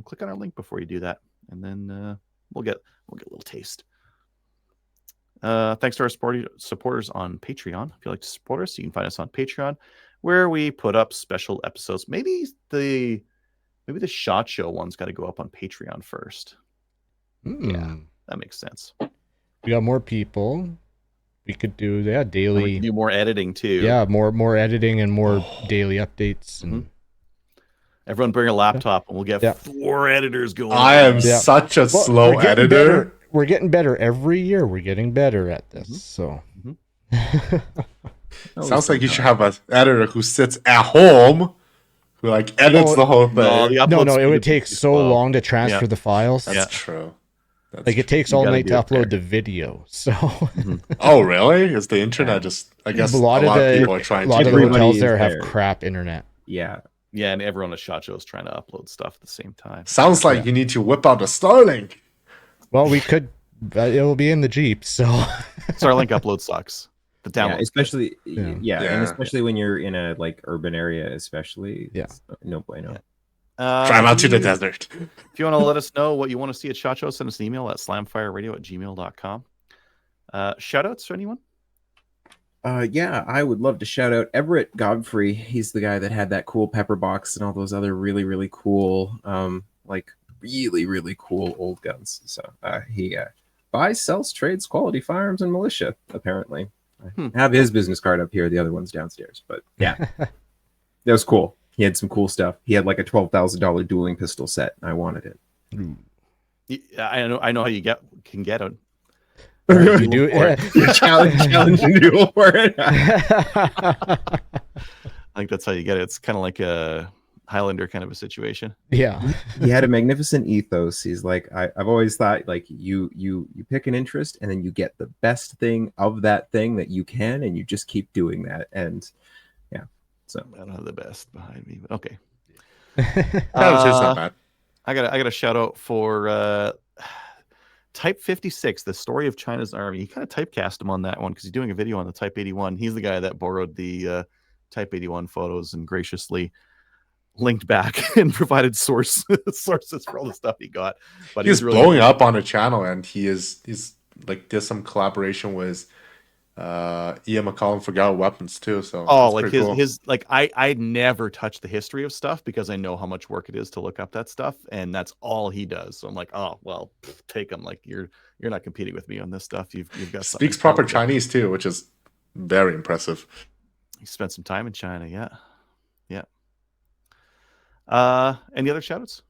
Speaker 1: Click on our link before you do that, and then we'll get a little taste. Thanks to our supporters on Patreon. If you'd like to support us, you can find us on Patreon, where we put up special episodes. Maybe the SHOT Show one's got to go up on Patreon first. Yeah, that makes sense.
Speaker 2: We got more people. We could do
Speaker 1: And we
Speaker 2: daily.
Speaker 1: can do more editing too.
Speaker 2: Yeah, more editing and more daily updates. And
Speaker 1: Everyone bring a laptop, and we'll get
Speaker 2: Yeah.
Speaker 1: 4 editors going.
Speaker 4: I am
Speaker 2: Yeah.
Speaker 4: such a
Speaker 2: Well,
Speaker 4: slow
Speaker 2: we're getting
Speaker 4: editor.
Speaker 2: better. We're getting better every year. We're getting better at this. So
Speaker 4: Sounds like you should have an editor who sits at home, who like edits the whole thing.
Speaker 1: No, the
Speaker 2: no,
Speaker 1: upload
Speaker 2: it
Speaker 1: speed
Speaker 2: would
Speaker 1: is
Speaker 2: take
Speaker 1: too
Speaker 2: so
Speaker 1: slow.
Speaker 2: long to transfer
Speaker 1: Yeah.
Speaker 2: the files.
Speaker 4: That's
Speaker 1: Yeah.
Speaker 4: true. That's
Speaker 2: Like it takes
Speaker 1: You
Speaker 2: all
Speaker 1: gotta
Speaker 2: night
Speaker 1: do
Speaker 2: to
Speaker 1: it there.
Speaker 2: upload the video. So
Speaker 4: Oh, really? Is the internet just? I guess
Speaker 2: a lot of
Speaker 4: people are trying
Speaker 2: a lot
Speaker 4: to.
Speaker 2: of the
Speaker 4: do it.
Speaker 3: Everybody
Speaker 2: hotels
Speaker 3: is
Speaker 2: there have
Speaker 3: there.
Speaker 2: crap internet.
Speaker 3: Yeah.
Speaker 1: Yeah, and everyone at SHOT Show is trying to upload stuff at the same time.
Speaker 4: Sounds like you need to whip out a Starlink.
Speaker 2: Well, we could. It will be in the Jeep. So
Speaker 1: Starlink upload sucks. The
Speaker 3: Yeah,
Speaker 1: download,
Speaker 3: especially
Speaker 2: Yeah.
Speaker 3: yeah, and
Speaker 4: Yeah.
Speaker 3: especially when you're in a like urban area, especially.
Speaker 2: Yeah.
Speaker 3: It's no bueno.
Speaker 1: Yeah.
Speaker 4: Drive out to the
Speaker 1: if you-
Speaker 4: desert.
Speaker 1: If you want to let us know what you want to see at SHOT Show, send us an email at slamfireradio@gmail.com. Shout outs to anyone?
Speaker 3: Yeah, I would love to shout out Everett Godfrey. He's the guy that had that cool pepper box and all those other really, really cool, like really, really cool old guns. So he buys, sells, trades quality firearms and militia, apparently. I have his business card up here, the other one's downstairs. But yeah, that was cool. He had some cool stuff. He had like a $12,000 dueling pistol set. I wanted it.
Speaker 1: I know how you can get it.
Speaker 2: you do.
Speaker 1: for it.
Speaker 3: challenge and duel for it.
Speaker 1: I think that's how you get it. It's kind of like a Highlander kind of a situation.
Speaker 2: Yeah.
Speaker 3: He had a magnificent ethos. He's like, I've always thought like you pick an interest and then you get the best thing of that thing that you can, and you just keep doing that. And yeah, so
Speaker 1: I don't have the best behind me, but okay.
Speaker 4: That was just not bad.
Speaker 1: I got a shout out for Type 56, the story of China's army. He kind of typecast him on that one because he's doing a video on the Type 81. He's the guy that borrowed the Type 81 photos and graciously linked back and provided sources for all the stuff he got. But
Speaker 4: He's
Speaker 1: really
Speaker 4: blowing up on a channel, and he's like did some collaboration with Ian McCollum for Gal Weapons too. So
Speaker 1: Oh,
Speaker 4: that's
Speaker 1: like
Speaker 4: pretty cool.
Speaker 1: his like I never touch the history of stuff because I know how much work it is to look up that stuff, and that's all he does. So I'm like, oh well, take him. Like you're not competing with me on this stuff. You've got something
Speaker 4: Speaks proper
Speaker 1: to-
Speaker 4: Chinese too, which is very impressive.
Speaker 1: He spent some time in China. Yeah. Any other shout outs?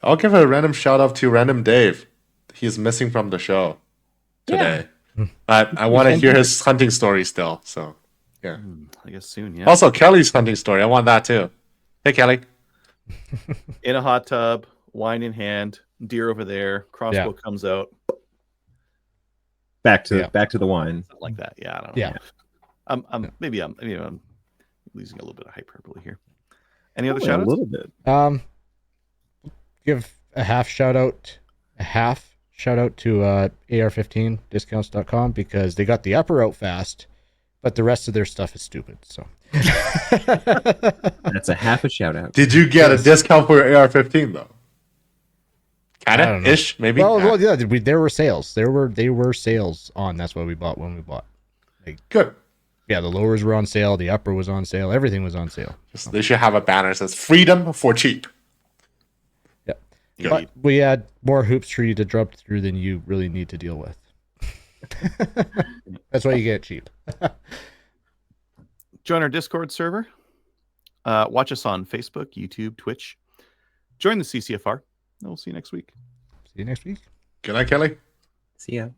Speaker 4: I'll give a random shout out to Random Dave. He's missing from the show today. But I want to hear his hunting story still. So yeah.
Speaker 1: I guess soon. Yeah.
Speaker 4: Also Kelly's hunting story. I want that too. Hey Kelly.
Speaker 1: In a hot tub, wine in hand, deer over there, crossbow comes out.
Speaker 3: back to the wine.
Speaker 1: Something like that. Yeah. I don't know.
Speaker 2: Yeah.
Speaker 1: Maybe I'm losing a little bit of hyperbole here. Any other
Speaker 3: Only
Speaker 1: shout
Speaker 3: a
Speaker 1: outs?
Speaker 3: little bit.
Speaker 2: Give a half shout out to AR15 discounts.com because they got the upper out fast, but the rest of their stuff is stupid. So
Speaker 3: That's a half a shout out.
Speaker 4: Did you get a discount for your AR-15 though?
Speaker 2: I don't
Speaker 4: Kinda
Speaker 2: know.
Speaker 4: ish, maybe.
Speaker 2: well, yeah, there were sales. They were sales on. That's what we bought when we bought.
Speaker 4: Good.
Speaker 2: Yeah, the lowers were on sale. The upper was on sale. Everything was on sale.
Speaker 4: They should have a banner that says "Freedom for cheap."
Speaker 2: But we had more hoops for you to jump through than you really need to deal with. That's why you get cheap.
Speaker 1: Join our Discord server. Watch us on Facebook, YouTube, Twitch. Join the CCFR. And we'll see you next week.
Speaker 2: See you next week.
Speaker 4: Good night, Kelly.
Speaker 3: See ya.